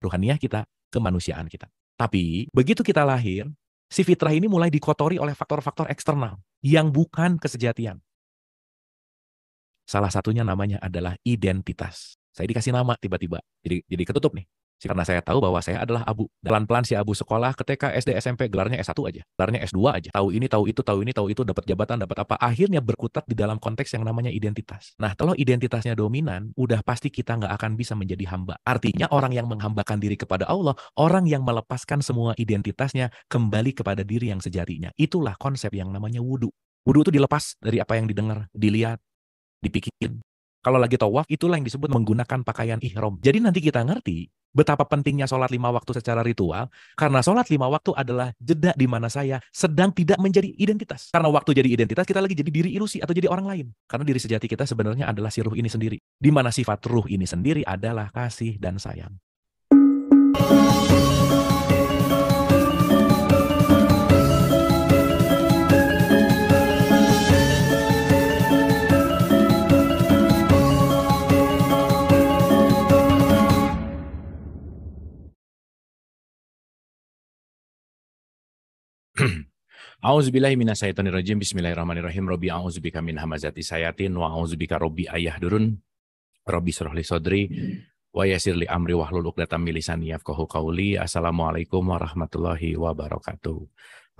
ruhaniyah kita, kemanusiaan kita. Tapi begitu kita lahir, si fitrah ini mulai dikotori oleh faktor-faktor eksternal yang bukan kesejatian. Salah satunya namanya adalah identitas. Saya dikasih nama tiba-tiba, jadi ketutup nih. Karena saya tahu bahwa saya adalah Abu. Pelan-pelan si Abu sekolah ke TK, SD, SMP, gelarnya S1 aja. Gelarnya S2 aja. Tahu ini, tahu itu, tahu ini, tahu itu, dapat jabatan, dapat apa. Akhirnya berkutat di dalam konteks yang namanya identitas. Nah, kalau identitasnya dominan, udah pasti kita nggak akan bisa menjadi hamba. Artinya orang yang menghambakan diri kepada Allah, orang yang melepaskan semua identitasnya kembali kepada diri yang sejatinya. Itulah konsep yang namanya wudhu. Wudhu itu dilepas dari apa yang didengar, dilihat, dipikirin. Kalau lagi tawaf, itulah yang disebut menggunakan pakaian ihram. Jadi nanti kita ngerti betapa pentingnya sholat 5 waktu secara ritual, karena sholat 5 waktu adalah jeda di mana saya sedang tidak menjadi identitas. Karena waktu jadi identitas, kita lagi jadi diri ilusi atau jadi orang lain. Karena diri sejati kita sebenarnya adalah si ruh ini sendiri. Di mana sifat ruh ini sendiri adalah kasih dan sayang. A'udzubillahi minasyaitonirrajim. Bismillahirrahmanirrahim. Robbi a'udzubika min hamazati sayatin wa a'udzubika robbi ayahdurun. Robbi shrah li sadri wa yassir li amri wahlul 'uqdatam min lisani yafqahu qawli. Assalamualaikum warahmatullahi wabarakatuh.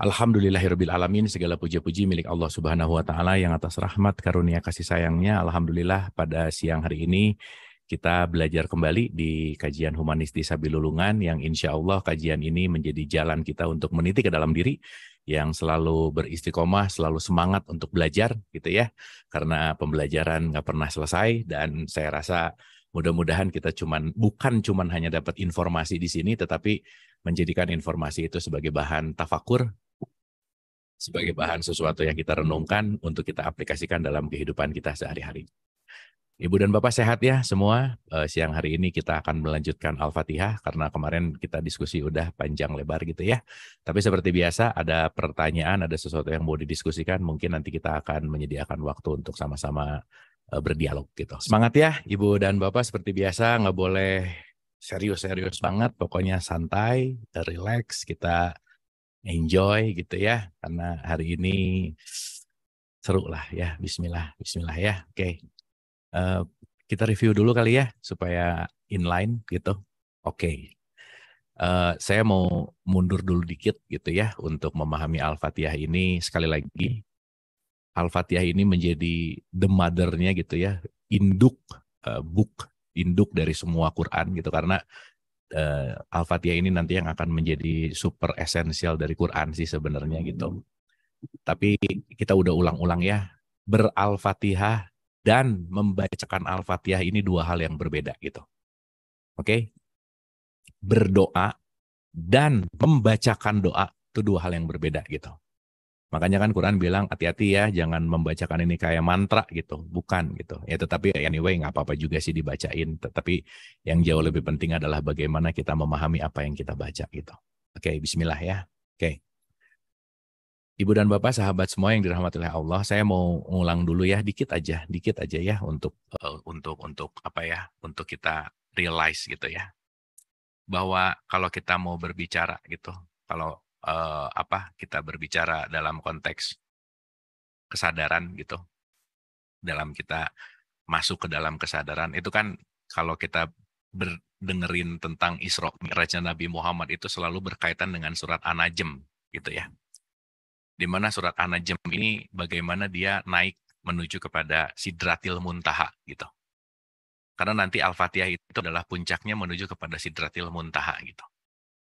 Alhamdulillahirabbil alamin. Segala puji-puji milik Allah Subhanahu wa taala yang atas rahmat karunia kasih sayangnya. Alhamdulillah pada siang hari ini kita belajar kembali di kajian humanis di Sabilulungan yang insya Allah kajian ini menjadi jalan kita untuk meniti ke dalam diri yang selalu beristiqomah, selalu semangat untuk belajar gitu ya. Karena pembelajaran nggak pernah selesai dan saya rasa mudah-mudahan kita bukan cuman hanya dapat informasi di sini tetapi menjadikan informasi itu sebagai bahan tafakur, sebagai bahan sesuatu yang kita renungkan untuk kita aplikasikan dalam kehidupan kita sehari-hari. Ibu dan Bapak sehat ya semua. Siang hari ini kita akan melanjutkan Al-Fatihah karena kemarin kita diskusi udah panjang lebar gitu ya. Tapi seperti biasa ada pertanyaan, ada sesuatu yang mau didiskusikan, mungkin nanti kita akan menyediakan waktu untuk sama-sama berdialog gitu. Semangat ya Ibu dan Bapak, seperti biasa nggak boleh serius-serius banget, pokoknya santai, relax, kita enjoy gitu ya. Karena hari ini seru lah ya. Bismillah, bismillah ya. Oke. Kita review dulu kali ya supaya inline gitu. Oke. Saya mau mundur dulu dikit gitu ya untuk memahami Al-Fatihah ini. Sekali lagi, Al-Fatihah ini menjadi the mother-nya gitu ya, induk induk dari semua Quran gitu, karena Al-Fatihah ini nanti yang akan menjadi super esensial dari Quran sih sebenarnya gitu. Tapi kita udah ulang-ulang ya, ber-Al-Fatihah dan membacakan Al-Fatihah ini dua hal yang berbeda gitu. Oke? Berdoa dan membacakan doa itu dua hal yang berbeda gitu. Makanya kan Quran bilang hati-hati ya, jangan membacakan ini kayak mantra gitu, bukan gitu. Ya tetapi anyway nggak apa-apa juga sih dibacain. Tetapi yang jauh lebih penting adalah bagaimana kita memahami apa yang kita baca gitu. Oke, bismillah ya. Oke. Ibu dan Bapak, sahabat semua yang dirahmati oleh Allah, saya mau ngulang dulu ya, dikit aja ya untuk apa ya, untuk kita realize gitu ya, bahwa kalau kita mau berbicara gitu, kalau kita berbicara dalam konteks kesadaran gitu, dalam kita masuk ke dalam kesadaran itu kan, kalau kita dengerin tentang Isra Mi'rajnya Nabi Muhammad itu selalu berkaitan dengan surat An-Najm gitu ya. Di mana surat An-Najm ini bagaimana dia naik menuju kepada Sidratil Muntaha gitu. Karena nanti Al-Fatihah itu adalah puncaknya menuju kepada Sidratil Muntaha gitu.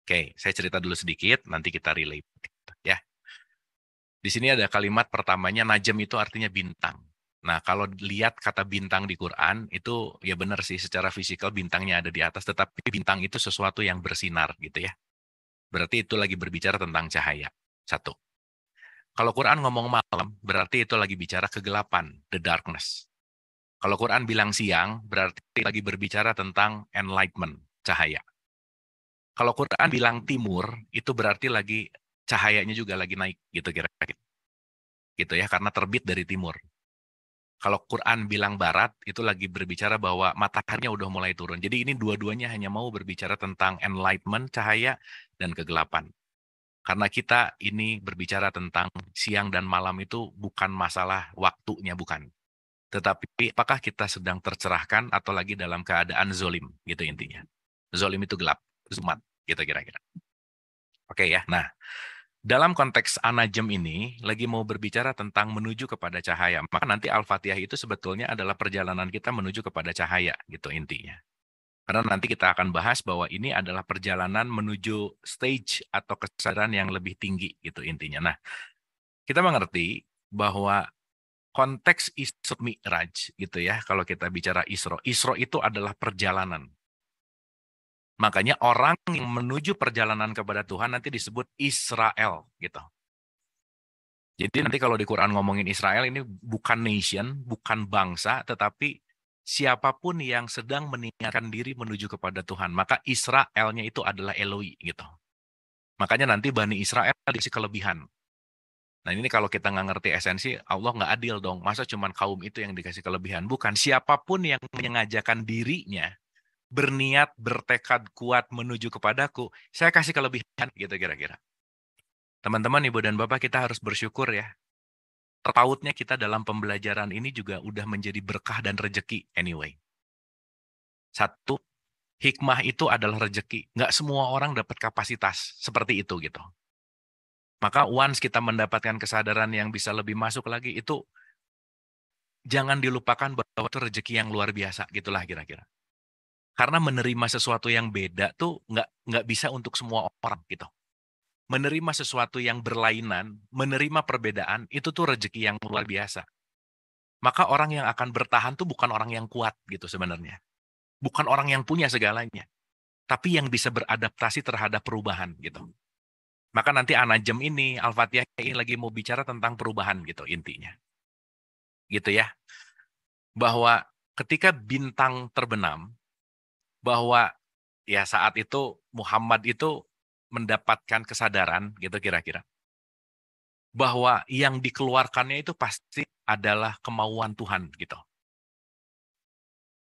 Oke, saya cerita dulu sedikit, nanti kita relate gitu, ya. Di sini ada kalimat pertamanya, Najm itu artinya bintang. Nah, kalau lihat kata bintang di Quran, itu ya benar sih, secara fisikal bintangnya ada di atas, tetapi bintang itu sesuatu yang bersinar gitu ya. Berarti itu lagi berbicara tentang cahaya. Satu. Kalau Quran ngomong malam, berarti itu lagi bicara kegelapan, the darkness. Kalau Quran bilang siang, berarti lagi berbicara tentang enlightenment, cahaya. Kalau Quran bilang timur, itu berarti lagi cahayanya juga lagi naik, gitu kira-kira. Gitu ya, karena terbit dari timur. Kalau Quran bilang barat, itu lagi berbicara bahwa mataharinya udah mulai turun. Jadi ini dua-duanya hanya mau berbicara tentang enlightenment, cahaya, dan kegelapan. Karena kita ini berbicara tentang siang dan malam itu bukan masalah waktunya, bukan. Tetapi apakah kita sedang tercerahkan atau lagi dalam keadaan zolim, gitu intinya. Zolim itu gelap, zumat, gitu kira-kira. Oke ya, nah dalam konteks anajem ini, lagi mau berbicara tentang menuju kepada cahaya. Maka nanti Al-Fatihah itu sebetulnya adalah perjalanan kita menuju kepada cahaya, gitu intinya. Karena nanti kita akan bahas bahwa ini adalah perjalanan menuju stage atau kesadaran yang lebih tinggi, gitu intinya. Nah, kita mengerti bahwa konteks Isra Mi'raj, gitu ya, kalau kita bicara Isra. Isra itu adalah perjalanan. Makanya orang yang menuju perjalanan kepada Tuhan nanti disebut Israel, gitu. Jadi nanti kalau di Quran ngomongin Israel ini bukan nation, bukan bangsa, tetapi siapapun yang sedang meninggalkan diri menuju kepada Tuhan. Maka Israelnya itu adalah Eloi gitu. Makanya nanti Bani Israel dikasih kelebihan. Nah ini kalau kita nggak ngerti esensi, Allah nggak adil dong. Masa cuma kaum itu yang dikasih kelebihan? Bukan. Siapapun yang menyengajakan dirinya, berniat, bertekad kuat menuju kepadaku, saya kasih kelebihan gitu kira-kira. Teman-teman, Ibu dan Bapak, kita harus bersyukur ya. Terpautnya kita dalam pembelajaran ini juga udah menjadi berkah dan rejeki anyway. Satu, hikmah itu adalah rejeki. Nggak semua orang dapat kapasitas seperti itu gitu. Maka once kita mendapatkan kesadaran yang bisa lebih masuk lagi, itu jangan dilupakan bahwa itu rejeki yang luar biasa gitulah kira-kira. Karena menerima sesuatu yang beda tuh nggak bisa untuk semua orang gitu. Menerima sesuatu yang berlainan, menerima perbedaan, itu tuh rejeki yang luar biasa. Maka orang yang akan bertahan tuh bukan orang yang kuat gitu sebenarnya. Bukan orang yang punya segalanya. Tapi yang bisa beradaptasi terhadap perubahan gitu. Maka nanti Anajem ini, Al-Fatihah ini lagi mau bicara tentang perubahan gitu intinya. Gitu ya. Bahwa ketika bintang terbenam, bahwa ya saat itu Muhammad itu mendapatkan kesadaran gitu kira-kira. Bahwa yang dikeluarkannya itu pasti adalah kemauan Tuhan gitu.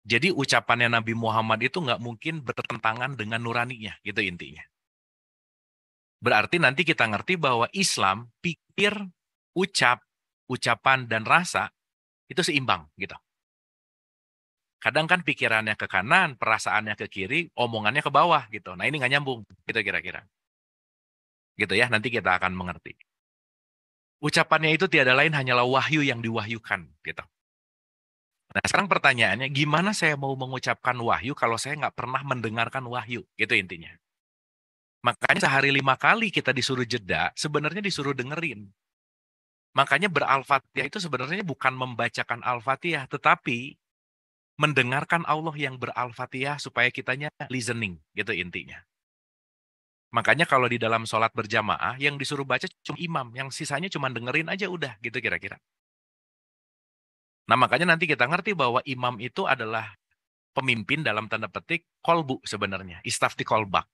Jadi ucapannya Nabi Muhammad itu nggak mungkin bertentangan dengan nuraninya, gitu intinya. Berarti nanti kita ngerti bahwa Islam, pikir, ucapan, dan rasa itu seimbang, gitu. Kadang kan pikirannya ke kanan, perasaannya ke kiri, omongannya ke bawah, gitu. Nah ini nggak nyambung, gitu kira-kira. Gitu ya, nanti kita akan mengerti. Ucapannya itu tiada lain hanyalah wahyu yang diwahyukan, gitu. Nah, sekarang pertanyaannya, gimana saya mau mengucapkan wahyu kalau saya nggak pernah mendengarkan wahyu? Gitu intinya. Makanya sehari 5 kali kita disuruh jeda, sebenarnya disuruh dengerin. Makanya ber-Al-Fatihah itu sebenarnya bukan membacakan Al-Fatihah, tetapi mendengarkan Allah yang ber-Al-Fatihah supaya kitanya listening, gitu intinya. Makanya kalau di dalam sholat berjamaah, yang disuruh baca cuma imam, yang sisanya cuma dengerin aja udah, gitu kira-kira. Nah makanya nanti kita ngerti bahwa imam itu adalah pemimpin dalam tanda petik kolbu sebenarnya, istafti kolbak.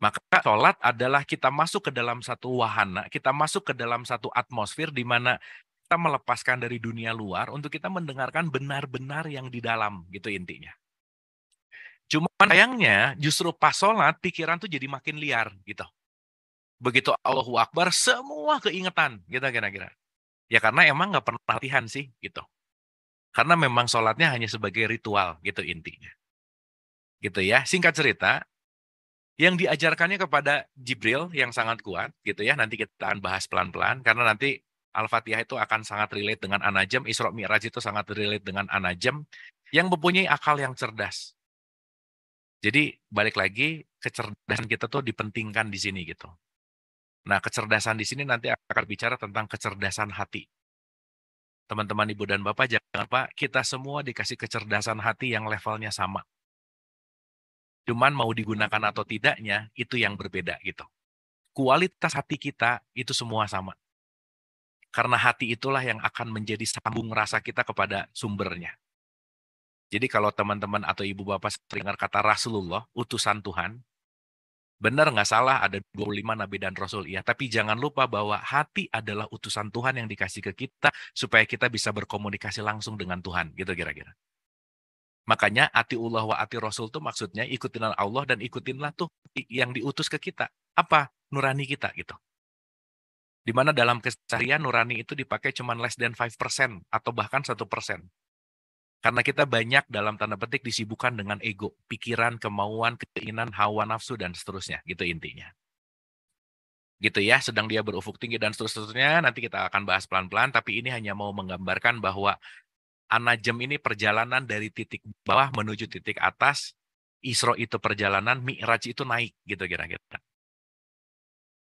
Maka sholat adalah kita masuk ke dalam satu wahana, kita masuk ke dalam satu atmosfer di mana kita melepaskan dari dunia luar untuk kita mendengarkan benar-benar yang di dalam, gitu intinya. Cuma sayangnya justru pas sholat, pikiran tuh jadi makin liar, gitu. Begitu Allahu Akbar, semua keingetan, gitu kira-kira. Ya karena emang nggak pernah latihan sih, gitu. Karena memang sholatnya hanya sebagai ritual, gitu intinya. Gitu ya, singkat cerita, yang diajarkannya kepada Jibril yang sangat kuat gitu ya. Nanti kita akan bahas pelan-pelan karena nanti Al-Fatihah itu akan sangat relate dengan Anajem, Isra Mi'raj itu sangat relate dengan Anajem yang mempunyai akal yang cerdas. Jadi balik lagi kecerdasan kita tuh dipentingkan di sini gitu. Nah, kecerdasan di sini nanti akan bicara tentang kecerdasan hati. Teman-teman Ibu dan Bapak jangan lupa kita semua dikasih kecerdasan hati yang levelnya sama. Cuman mau digunakan atau tidaknya itu yang berbeda gitu. Kualitas hati kita itu semua sama. Karena hati itulah yang akan menjadi sambung rasa kita kepada sumbernya. Jadi kalau teman-teman atau ibu bapak dengar kata Rasulullah, utusan Tuhan, Benar nggak salah ada 25 nabi dan rasul, iya. Tapi jangan lupa bahwa hati adalah utusan Tuhan yang dikasih ke kita supaya kita bisa berkomunikasi langsung dengan Tuhan, gitu kira-kira. Makanya atiullah wa ati rasul tuh maksudnya ikutinlah Allah dan ikutinlah tuh yang diutus ke kita. Apa? Nurani kita gitu. Di mana dalam keseharian nurani itu dipakai cuma less than 5% atau bahkan 1%. Karena kita banyak dalam tanda petik disibukkan dengan ego, pikiran, kemauan, keinginan, hawa nafsu, dan seterusnya. Gitu intinya. Gitu ya, sedang dia berufuk tinggi dan seterusnya. Nanti kita akan bahas pelan-pelan, tapi ini hanya mau menggambarkan bahwa Anajem ini perjalanan dari titik bawah menuju titik atas, Isra itu perjalanan, Mi'raj itu naik, gitu kira-kira.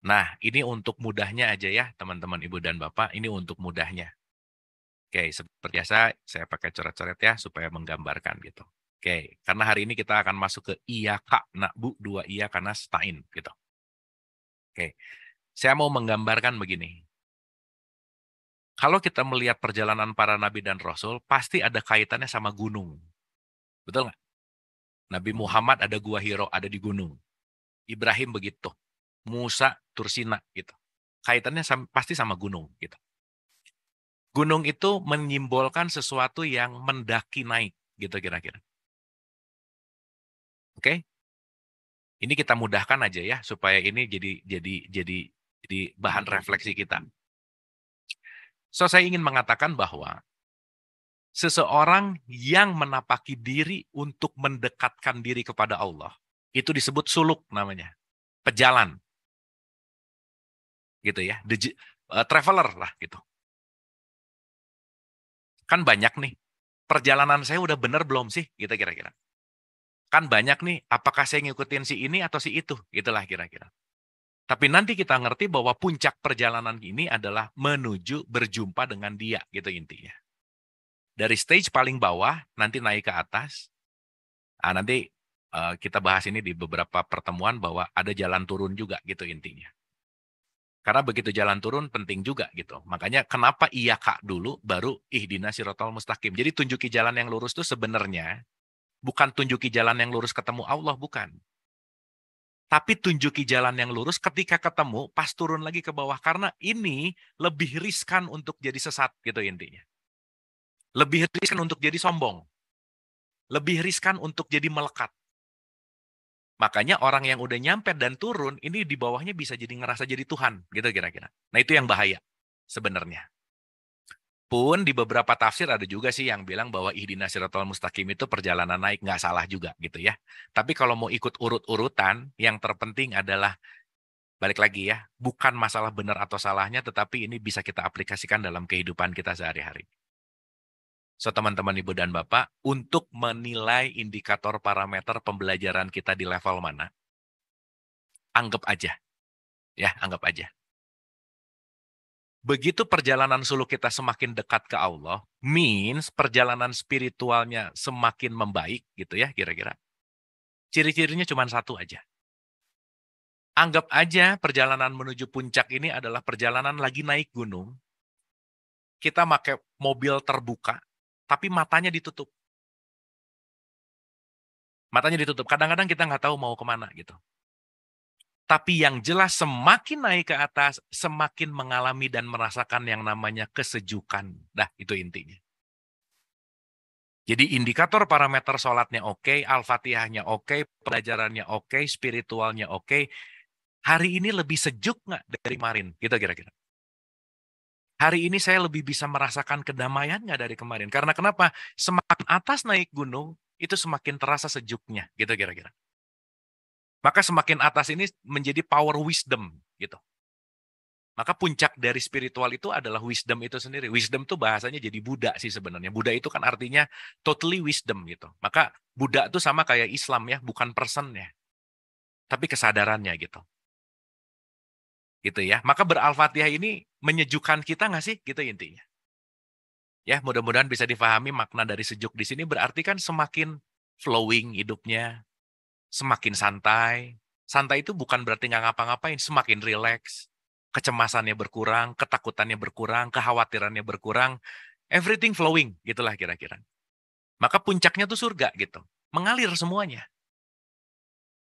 Nah, ini untuk mudahnya aja ya, teman-teman Ibu dan Bapak, ini untuk mudahnya. Oke, seperti biasa saya pakai coret-coret ya supaya menggambarkan gitu. Oke, karena hari ini kita akan masuk ke iya kak nakbu, dua iya karena stain gitu. Oke, saya mau menggambarkan begini. Kalau kita melihat perjalanan para nabi dan rasul, pasti ada kaitannya sama gunung. Betul nggak? Nabi Muhammad ada gua Hiro, ada di gunung. Ibrahim begitu. Musa, Tursina gitu. Kaitannya pasti sama gunung gitu. Gunung itu menyimbolkan sesuatu yang mendaki naik gitu kira-kira. Oke? Ini kita mudahkan aja ya supaya ini jadi bahan refleksi kita. So saya ingin mengatakan bahwa seseorang yang menapaki diri untuk mendekatkan diri kepada Allah, itu disebut suluk namanya. Pejalan. Gitu ya. Traveler lah gitu. Kan banyak nih. Perjalanan saya udah bener belum sih? Gitu kira-kira. Kan banyak nih, apakah saya ngikutin si ini atau si itu? Gitulah kira-kira. Tapi nanti kita ngerti bahwa puncak perjalanan ini adalah menuju berjumpa dengan dia, gitu intinya. Dari stage paling bawah, nanti naik ke atas. Nanti kita bahas ini di beberapa pertemuan bahwa ada jalan turun juga, gitu intinya. Karena begitu jalan turun penting juga gitu. Makanya kenapa iya kak dulu, baru ihdinas siratal mustaqim. Jadi tunjuki jalan yang lurus itu sebenarnya bukan tunjuki jalan yang lurus ketemu Allah, bukan. Tapi tunjuki jalan yang lurus ketika ketemu, pas turun lagi ke bawah. Karena ini lebih riskan untuk jadi sesat, gitu intinya. Lebih riskan untuk jadi sombong. Lebih riskan untuk jadi melekat. Makanya orang yang udah nyampe dan turun, ini di bawahnya bisa jadi ngerasa jadi Tuhan, gitu kira-kira. Nah itu yang bahaya, sebenarnya. Pun di beberapa tafsir ada juga sih yang bilang bahwa ihdinas siratal mustaqim itu perjalanan naik, nggak salah juga gitu ya. Tapi kalau mau ikut urut-urutan, yang terpenting adalah, balik lagi ya, bukan masalah benar atau salahnya, tetapi ini bisa kita aplikasikan dalam kehidupan kita sehari-hari. So teman-teman Ibu dan Bapak, untuk menilai indikator parameter pembelajaran kita di level mana, anggap aja, ya anggap aja. Begitu perjalanan suluk kita semakin dekat ke Allah, means perjalanan spiritualnya semakin membaik gitu ya kira-kira. Ciri-cirinya cuma satu aja. Anggap aja perjalanan menuju puncak ini adalah perjalanan lagi naik gunung. Kita pakai mobil terbuka, tapi matanya ditutup. Matanya ditutup. Kadang-kadang kita nggak tahu mau kemana gitu. Tapi yang jelas semakin naik ke atas, semakin mengalami dan merasakan yang namanya kesejukan. Nah, itu intinya. Jadi indikator parameter sholatnya oke, Al-Fatihahnya oke, pelajarannya oke, spiritualnya oke. Hari ini lebih sejuk nggak dari kemarin? Gitu kira-kira. Hari ini saya lebih bisa merasakan kedamaian nggak dari kemarin? Karena kenapa? Semakin atas naik gunung, itu semakin terasa sejuknya. Gitu kira-kira. Maka semakin atas ini menjadi power wisdom. Gitu. Maka puncak dari spiritual itu adalah wisdom itu sendiri. Wisdom itu bahasanya jadi Buddha sih sebenarnya. Buddha itu kan artinya totally wisdom gitu. Maka Buddha itu sama kayak Islam ya, bukan personnya. Tapi kesadarannya gitu. Gitu ya. Maka ber-Al-Fatihah ini menyejukkan kita nggak sih? Gitu intinya. Ya, mudah-mudahan bisa difahami makna dari sejuk di sini berarti kan semakin flowing hidupnya, semakin santai. Santai itu bukan berarti nggak ngapa-ngapain, semakin rileks. Kecemasannya berkurang, ketakutannya berkurang, kekhawatirannya berkurang, everything flowing, gitulah kira-kira. Maka puncaknya tuh surga gitu, mengalir semuanya.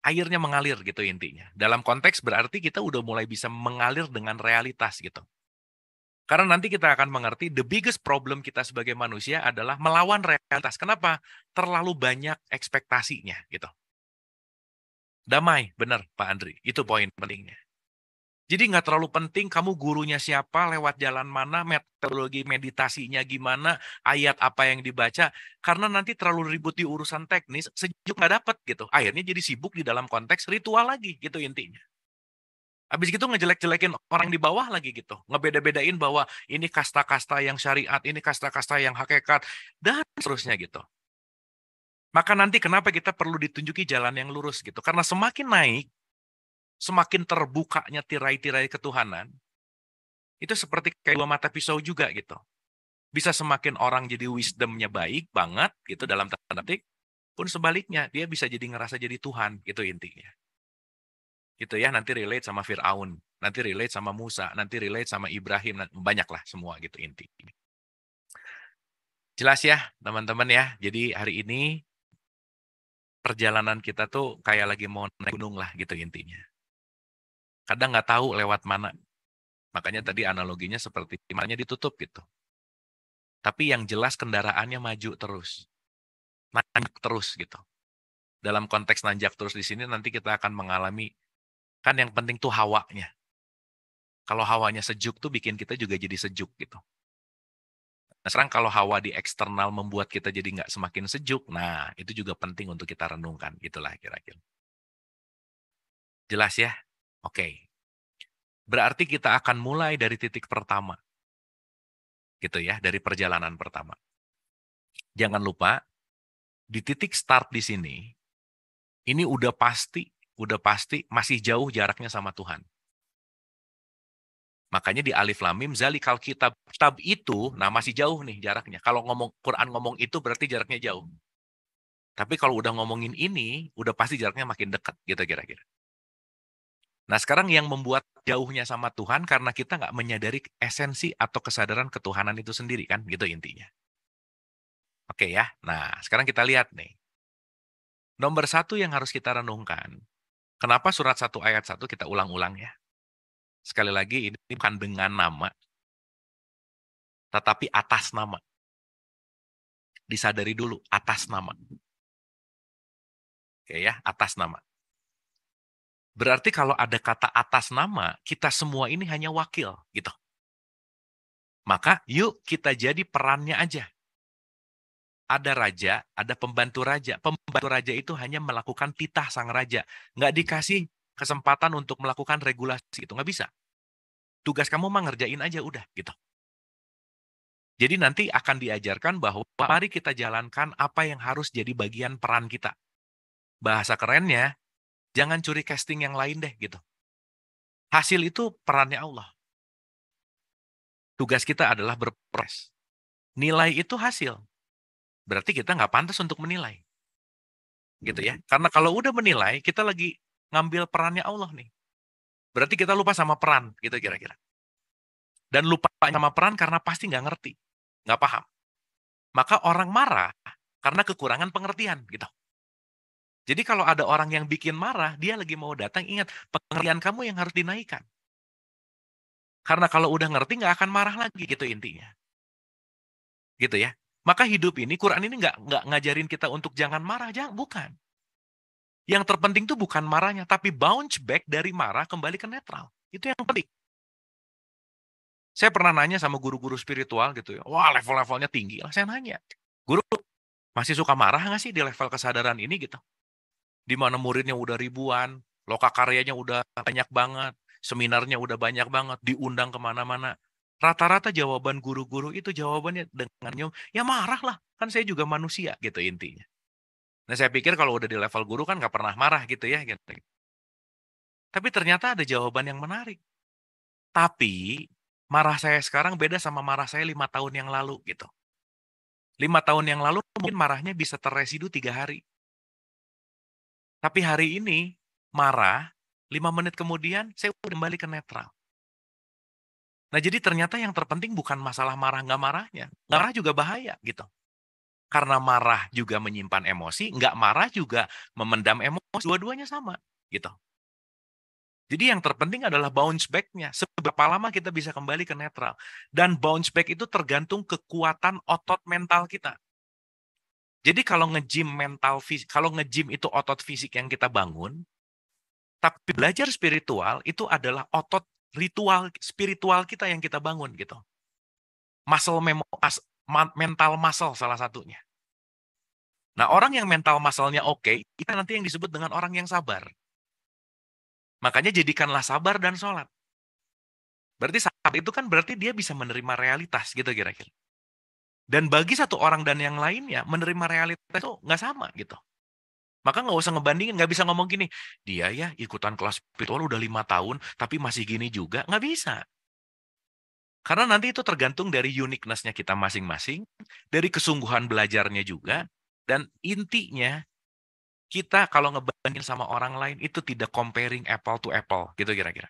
Airnya mengalir gitu intinya. Dalam konteks berarti kita udah mulai bisa mengalir dengan realitas gitu. Karena nanti kita akan mengerti the biggest problem kita sebagai manusia adalah melawan realitas. Kenapa? Terlalu banyak ekspektasinya gitu. Damai, benar Pak Andri. Itu poin pentingnya. Jadi nggak terlalu penting kamu gurunya siapa, lewat jalan mana, metodologi meditasinya gimana, ayat apa yang dibaca, karena nanti terlalu ribut di urusan teknis, sejuk nggak dapet gitu. Akhirnya jadi sibuk di dalam konteks ritual lagi gitu intinya. Habis gitu ngejelek-jelekin orang di bawah lagi gitu. Ngebeda-bedain bahwa ini kasta-kasta yang syariat, ini kasta-kasta yang hakikat, dan seterusnya gitu. Maka nanti kenapa kita perlu ditunjuki jalan yang lurus gitu. Karena semakin naik, semakin terbukanya tirai-tirai ketuhanan, itu seperti kayak dua mata pisau juga gitu. Bisa semakin orang jadi wisdomnya baik banget gitu dalam tanda petik, pun sebaliknya dia bisa jadi ngerasa jadi Tuhan gitu intinya. Gitu ya, nanti relate sama Fir'aun, nanti relate sama Musa, nanti relate sama Ibrahim, banyaklah semua gitu intinya. Jelas ya teman-teman ya, jadi hari ini perjalanan kita tuh kayak lagi mau naik gunung lah gitu intinya. Kadang nggak tahu lewat mana, makanya tadi analoginya seperti imannya ditutup gitu. Tapi yang jelas kendaraannya maju terus, nanjak terus gitu. Dalam konteks nanjak terus di sini nanti kita akan mengalami, kan yang penting tuh hawanya. Kalau hawanya sejuk tuh bikin kita juga jadi sejuk gitu. Nah sekarang kalau hawa di eksternal membuat kita jadi nggak semakin sejuk, nah itu juga penting untuk kita renungkan. Itulah kira-kira. Jelas ya? Oke. Berarti kita akan mulai dari titik pertama. Gitu ya, dari perjalanan pertama. Jangan lupa, di titik start di sini, ini udah pasti masih jauh jaraknya sama Tuhan. Makanya di Alif Lam Mim, zalikal kitab. Kitab itu, nah masih jauh nih jaraknya. Kalau Quran ngomong itu berarti jaraknya jauh. Tapi kalau udah ngomongin ini, udah pasti jaraknya makin dekat gitu kira-kira. Nah sekarang yang membuat jauhnya sama Tuhan karena kita nggak menyadari esensi atau kesadaran ketuhanan itu sendiri kan, gitu intinya. Oke ya, nah sekarang kita lihat nih. Nomor satu yang harus kita renungkan, kenapa surat 1 ayat 1 kita ulang-ulang ya. Sekali lagi ini bukan dengan nama, tetapi atas nama. Disadari dulu, atas nama. Oke ya, atas nama. Berarti kalau ada kata atas nama, kita semua ini hanya wakil gitu. Maka yuk kita jadi perannya aja. Ada raja, ada pembantu raja. Pembantu raja itu hanya melakukan titah sang raja. Nggak dikasih kesempatan untuk melakukan regulasi. Itu nggak bisa. Tugas kamu mah ngerjain aja udah gitu. Jadi nanti akan diajarkan bahwa mari kita jalankan apa yang harus jadi bagian peran kita. Bahasa kerennya, jangan curi casting yang lain deh gitu. Hasil itu perannya Allah. Tugas kita adalah berproses. Nilai itu hasil. Berarti kita nggak pantas untuk menilai. Gitu ya. Karena kalau udah menilai, kita lagi ngambil perannya Allah nih. Berarti kita lupa sama peran, gitu kira-kira. Dan lupa sama peran karena pasti nggak ngerti. Nggak paham. Maka orang marah karena kekurangan pengertian, gitu. Jadi kalau ada orang yang bikin marah, dia lagi mau datang, ingat, pengertian kamu yang harus dinaikkan. Karena kalau udah ngerti, nggak akan marah lagi, gitu intinya. Gitu ya. Maka hidup ini, Quran ini nggak ngajarin kita untuk jangan marah, bukan. Yang terpenting tuh bukan marahnya, tapi bounce back dari marah kembali ke netral. Itu yang penting. Saya pernah nanya sama guru-guru spiritual gitu ya, wah level-levelnya tinggi lah. Saya nanya, guru masih suka marah nggak sih di level kesadaran ini gitu? Di mana muridnya udah ribuan, loka karyanya udah banyak banget, seminarnya udah banyak banget, diundang kemana-mana. Rata-rata jawaban guru-guru itu jawabannya dengan ya marah lah, kan saya juga manusia gitu intinya. Nah saya pikir kalau udah di level guru kan nggak pernah marah gitu ya. Gitu. Tapi ternyata ada jawaban yang menarik. Tapi marah saya sekarang beda sama marah saya 5 tahun yang lalu gitu. 5 tahun yang lalu mungkin marahnya bisa terresidu 3 hari. Tapi hari ini marah, 5 menit kemudian saya udah kembali ke netral. Nah jadi ternyata yang terpenting bukan masalah marah nggak marahnya. Marah juga bahaya gitu. Karena marah juga menyimpan emosi, nggak marah juga memendam emosi, dua-duanya sama, gitu. Jadi yang terpenting adalah bounce back-nya. Seberapa lama kita bisa kembali ke netral. Dan bounce back itu tergantung kekuatan otot mental kita. Jadi kalau nge-gym kalau nge-gym itu otot fisik yang kita bangun, tapi belajar spiritual itu adalah otot ritual spiritual kita yang kita bangun gitu. Mental muscle salah satunya. Nah, orang yang mental muscle-nya oke, itu nanti yang disebut dengan orang yang sabar. Makanya jadikanlah sabar dan sholat. Berarti sabar itu kan berarti dia bisa menerima realitas gitu kira-kira. Dan bagi satu orang dan yang lainnya, menerima realitas itu nggak sama gitu. Maka nggak usah ngebandingin, nggak bisa ngomong gini, dia ya ikutan kelas spiritual udah 5 tahun, tapi masih gini juga, nggak bisa. Karena nanti itu tergantung dari uniqueness-nya kita masing-masing, dari kesungguhan belajarnya juga, dan intinya kita kalau ngebandingin sama orang lain itu tidak comparing apple to apple, gitu kira-kira.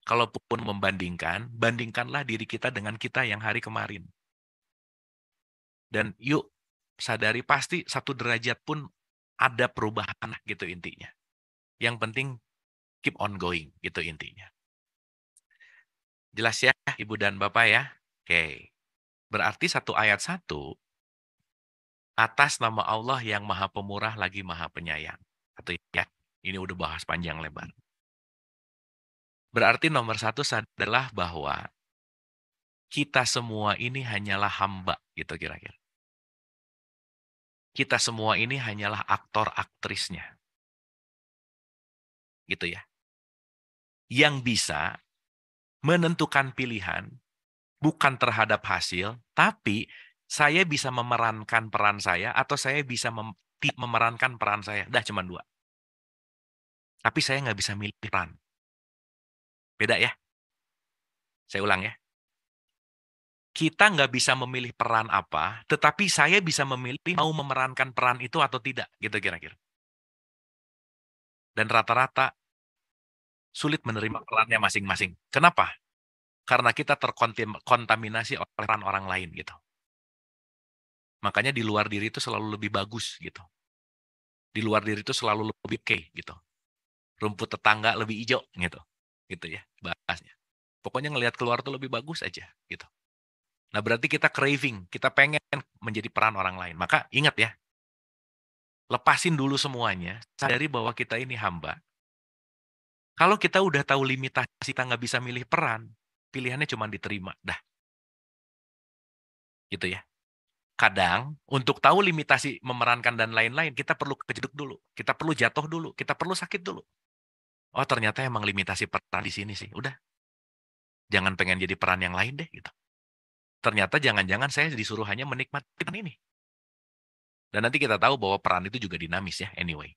Kalaupun membandingkan, bandingkanlah diri kita dengan kita yang hari kemarin. Dan yuk sadari pasti 1 derajat pun ada perubahan gitu intinya. Yang penting keep on going gitu intinya. Jelas ya Ibu dan Bapak ya? Oke. Berarti 1 ayat 1 atas nama Allah yang Maha Pemurah lagi Maha Penyayang. Atau ya, ini udah bahas panjang lebar. Berarti nomor 1 adalah bahwa kita semua ini hanyalah hamba gitu kira-kira. Kita semua ini hanyalah aktor aktrisnya. Gitu ya. Yang bisa menentukan pilihan bukan terhadap hasil, tapi saya bisa memerankan peran saya atau saya bisa memerankan peran saya. Dah cuma 2. Tapi saya nggak bisa milih peran. Beda ya? Saya ulang ya. Kita nggak bisa memilih peran apa, tetapi saya bisa memilih mau memerankan peran itu atau tidak, gitu kira-kira. Dan rata-rata sulit menerima perannya masing-masing. Kenapa? Karena kita terkontaminasi oleh peran orang lain gitu. Makanya di luar diri itu selalu lebih bagus gitu. Di luar diri itu selalu lebih oke gitu. Rumput tetangga lebih hijau gitu. Gitu ya bahasnya. Pokoknya ngelihat keluar tuh lebih bagus aja gitu. Nah, berarti kita craving, kita pengen menjadi peran orang lain. Maka ingat ya, lepasin dulu semuanya, sadari bahwa kita ini hamba. Kalau kita udah tahu limitasi kita nggak bisa milih peran, pilihannya cuma diterima. Dah, gitu ya. Kadang, untuk tahu limitasi memerankan dan lain-lain, kita perlu kejeduk dulu. Kita perlu jatuh dulu. Kita perlu sakit dulu. Oh, ternyata emang limitasi peran di sini sih. Udah, jangan pengen jadi peran yang lain deh. Gitu. Ternyata jangan-jangan saya disuruh hanya menikmati peran ini. Dan nanti kita tahu bahwa peran itu juga dinamis ya, anyway.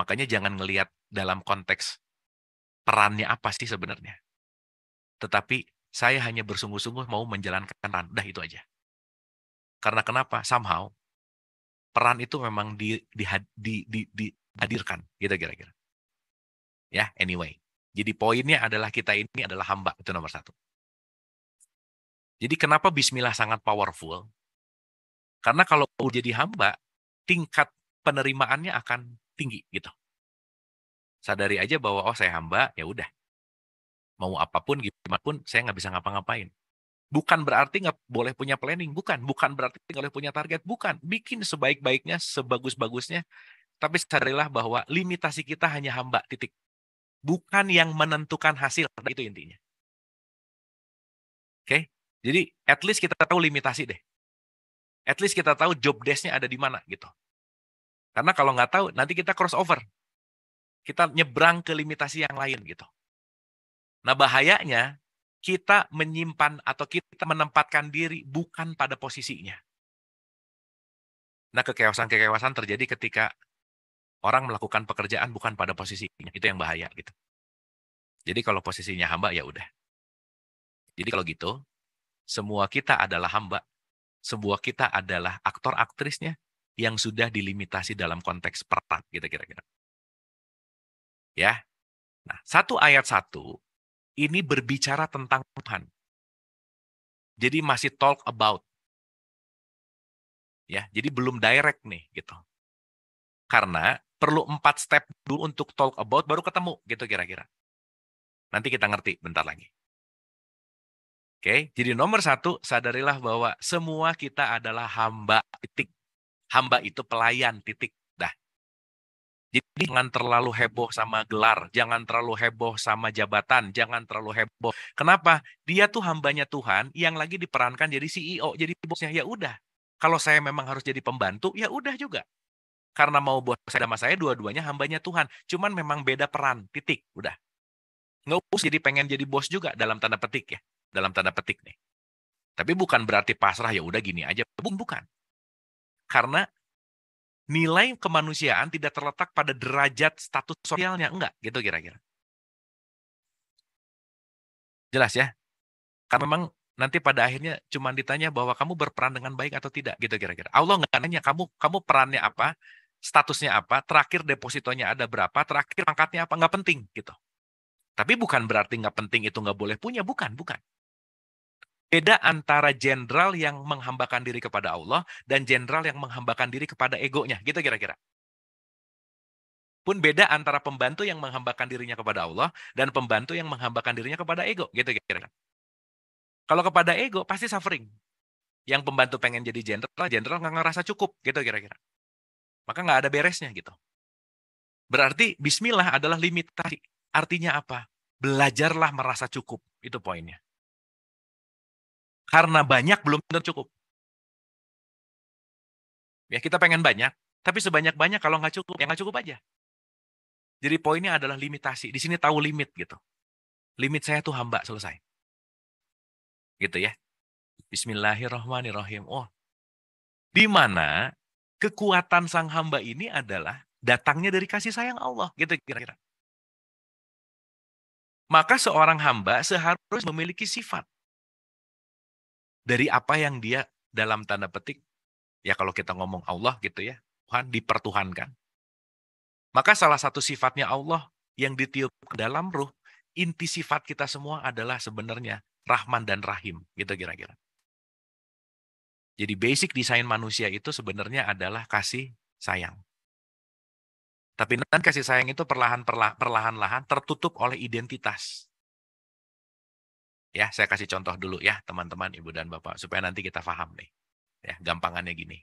Makanya jangan ngelihat dalam konteks perannya apa sih sebenarnya. Tetapi saya hanya bersungguh-sungguh mau menjalankan peran. Udah itu aja. Karena kenapa? Somehow, peran itu memang dihadirkan. Gitu kira-kira. Ya, anyway. Jadi poinnya adalah kita ini adalah hamba. Itu nomor 1. Jadi kenapa bismillah sangat powerful? Karena kalau jadi hamba, tingkat penerimaannya akan tinggi gitu. Sadari aja bahwa oh saya hamba, ya udah. Mau apapun, gimana pun, saya nggak bisa ngapa-ngapain. Bukan berarti nggak boleh punya planning, bukan. Bukan berarti nggak boleh punya target, bukan. Bikin sebaik-baiknya, sebagus-bagusnya. Tapi sadarilah bahwa limitasi kita hanya hamba, titik. Bukan yang menentukan hasil, itu intinya. Oke? Jadi, at least kita tahu limitasi deh. At least kita tahu job desk-nya ada di mana, gitu. Karena kalau nggak tahu, nanti kita crossover. Kita nyebrang ke limitasi yang lain, gitu. Nah, bahayanya, kita menyimpan atau kita menempatkan diri bukan pada posisinya. Nah, kekewasan-kekewasan terjadi ketika orang melakukan pekerjaan bukan pada posisinya. Itu yang bahaya gitu. Jadi kalau posisinya hamba ya udah. Jadi kalau gitu, semua kita adalah hamba. Semua kita adalah aktor aktrisnya yang sudah dilimitasi dalam konteks peran gitu kira-kira. Ya. Nah, 1 ayat 1 ini berbicara tentang Tuhan. Jadi masih talk about. Ya, jadi belum direct nih gitu. Karena perlu 4 step dulu untuk talk about baru ketemu gitu kira-kira. Nanti kita ngerti bentar lagi. Oke, jadi nomor 1, sadarilah bahwa semua kita adalah hamba, titik. Hamba itu pelayan, titik. Dah. Jadi jangan terlalu heboh sama gelar, jangan terlalu heboh sama jabatan, jangan terlalu heboh. Kenapa? Dia tuh hambanya Tuhan yang lagi diperankan jadi CEO, jadi bosnya. Ya udah. Kalau saya memang harus jadi pembantu, ya udah juga. Karena mau bos saya sama saya, dua-duanya hambanya Tuhan. Cuman memang beda peran, titik. Udah. Nggak usah jadi pengen jadi bos juga dalam tanda petik ya. Dalam tanda petik nih. Tapi bukan berarti pasrah ya udah gini aja. Bukan. Karena nilai kemanusiaan tidak terletak pada derajat status sosialnya. Enggak, gitu kira-kira. Jelas ya? Karena memang nanti pada akhirnya cuma ditanya bahwa kamu berperan dengan baik atau tidak, gitu kira-kira. Allah nggak nanya kamu perannya apa, statusnya apa, terakhir depositonya ada berapa, terakhir pangkatnya apa, nggak penting gitu. Tapi bukan berarti nggak penting itu nggak boleh punya, bukan. Beda antara jenderal yang menghambakan diri kepada Allah dan jenderal yang menghambakan diri kepada egonya, gitu kira-kira. Pun beda antara pembantu yang menghambakan dirinya kepada Allah dan pembantu yang menghambakan dirinya kepada ego, gitu kira-kira. Kalau kepada ego pasti suffering. Yang pembantu pengen jadi jenderal nggak ngerasa cukup, gitu kira-kira. Maka nggak ada beresnya gitu. Berarti Bismillah adalah limitasi. Artinya apa? Belajarlah merasa cukup, itu poinnya. Karena banyak belum tentu cukup. Ya kita pengen banyak, tapi sebanyak-banyak kalau nggak cukup, ya nggak cukup aja. Jadi poinnya adalah limitasi. Di sini tahu limit gitu. Limit saya tuh hamba, selesai. Gitu ya. Bismillahirrahmanirrahim. Oh, di mana kekuatan sang hamba ini adalah datangnya dari kasih sayang Allah. Gitu kira-kira. Maka seorang hamba seharusnya memiliki sifat. Dari apa yang dia dalam tanda petik, ya kalau kita ngomong Allah gitu ya, Tuhan dipertuhankan. Maka salah satu sifatnya Allah yang ditiup ke dalam ruh, inti sifat kita semua adalah sebenarnya Rahman dan Rahim, gitu kira-kira. Jadi basic desain manusia itu sebenarnya adalah kasih sayang. Tapi nanti kasih sayang itu perlahan-lahan tertutup oleh identitas. Ya, saya kasih contoh dulu ya, teman-teman, Ibu dan Bapak, supaya nanti kita paham nih. Ya, gampangannya gini.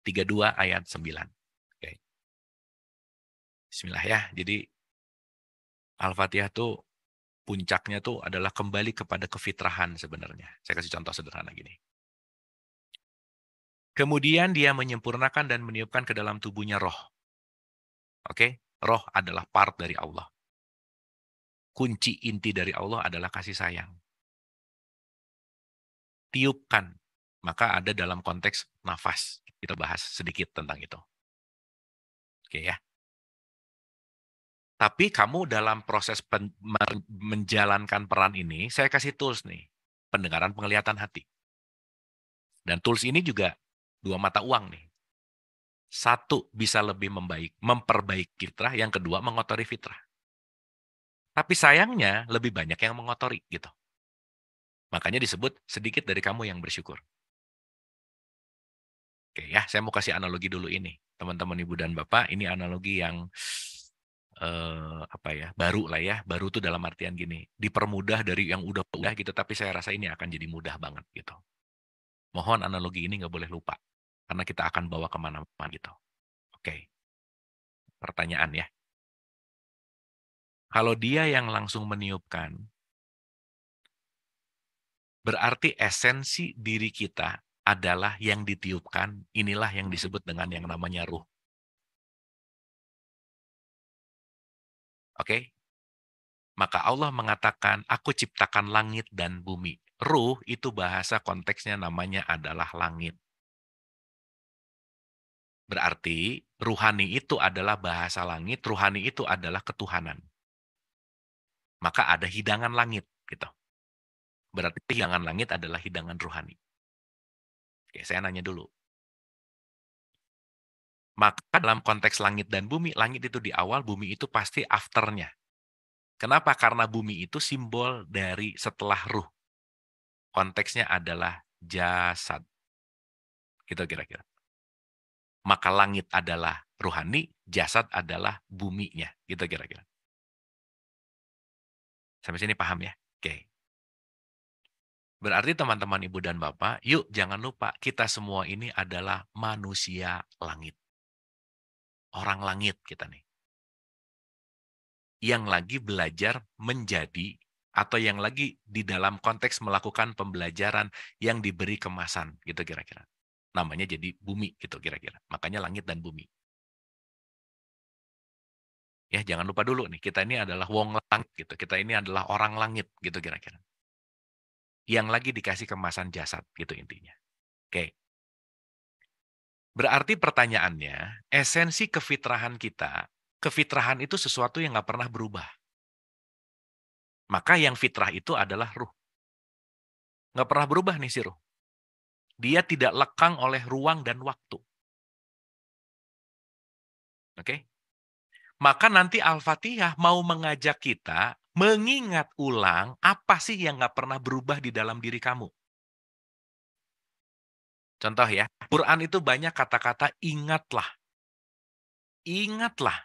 32 ayat 9. Oke. Bismillah ya. Jadi Al-Fatihah tuh puncaknya tuh adalah kembali kepada kefitrahan sebenarnya. Saya kasih contoh sederhana gini. Kemudian dia menyempurnakan dan meniupkan ke dalam tubuhnya roh. Oke? Roh adalah part dari Allah. Kunci inti dari Allah adalah kasih sayang. Tiupkan. Maka ada dalam konteks nafas. Kita bahas sedikit tentang itu. Oke ya. Tapi kamu dalam proses menjalankan peran ini, saya kasih tools nih. Pendengaran, penglihatan, hati. Dan tools ini juga 2 mata uang nih. 1 bisa lebih memperbaiki fitrah, yang kedua mengotori fitrah. Tapi sayangnya lebih banyak yang mengotori gitu. Makanya disebut sedikit dari kamu yang bersyukur. Oke ya, saya mau kasih analogi dulu ini. Teman-teman Ibu dan Bapak, ini analogi yang baru lah ya. Baru tuh dalam artian gini, dipermudah dari yang udah gitu, tapi saya rasa ini akan jadi mudah banget gitu. Mohon analogi ini nggak boleh lupa, karena kita akan bawa kemana-mana gitu. Oke, pertanyaan ya. Kalau dia yang langsung meniupkan, berarti esensi diri kita adalah yang ditiupkan, inilah yang disebut dengan yang namanya ruh. Oke? Maka Allah mengatakan, aku ciptakan langit dan bumi. Ruh itu bahasa konteksnya namanya adalah langit. Berarti ruhani itu adalah bahasa langit, ruhani itu adalah ketuhanan. Maka ada hidangan langit gitu. Berarti hidangan langit adalah hidangan ruhani. Oke, saya nanya dulu. Maka dalam konteks langit dan bumi, langit itu di awal, bumi itu pasti afternya. Kenapa? Karena bumi itu simbol dari setelah ruh. Konteksnya adalah jasad. Gitu kira-kira. Maka langit adalah ruhani, jasad adalah buminya. Gitu kira-kira. Sampai sini paham ya? Oke. Berarti teman-teman ibu dan bapak, yuk jangan lupa kita semua ini adalah manusia langit. Orang langit kita nih. Yang lagi belajar menjadi atau yang lagi di dalam konteks melakukan pembelajaran yang diberi kemasan gitu kira-kira. Namanya jadi bumi gitu kira-kira. Makanya langit dan bumi. Ya, jangan lupa dulu nih, kita ini adalah wong langit gitu. Kita ini adalah orang langit gitu kira-kira. Yang lagi dikasih kemasan jasad gitu intinya. Oke. Berarti pertanyaannya, esensi kefitrahan kita, kefitrahan itu sesuatu yang nggak pernah berubah. Maka yang fitrah itu adalah ruh. Nggak pernah berubah nih si ruh. Dia tidak lekang oleh ruang dan waktu. Oke? Maka nanti Al-Fatihah mau mengajak kita mengingat ulang apa sih yang nggak pernah berubah di dalam diri kamu. Contoh ya, Quran itu banyak kata-kata ingatlah. Ingatlah.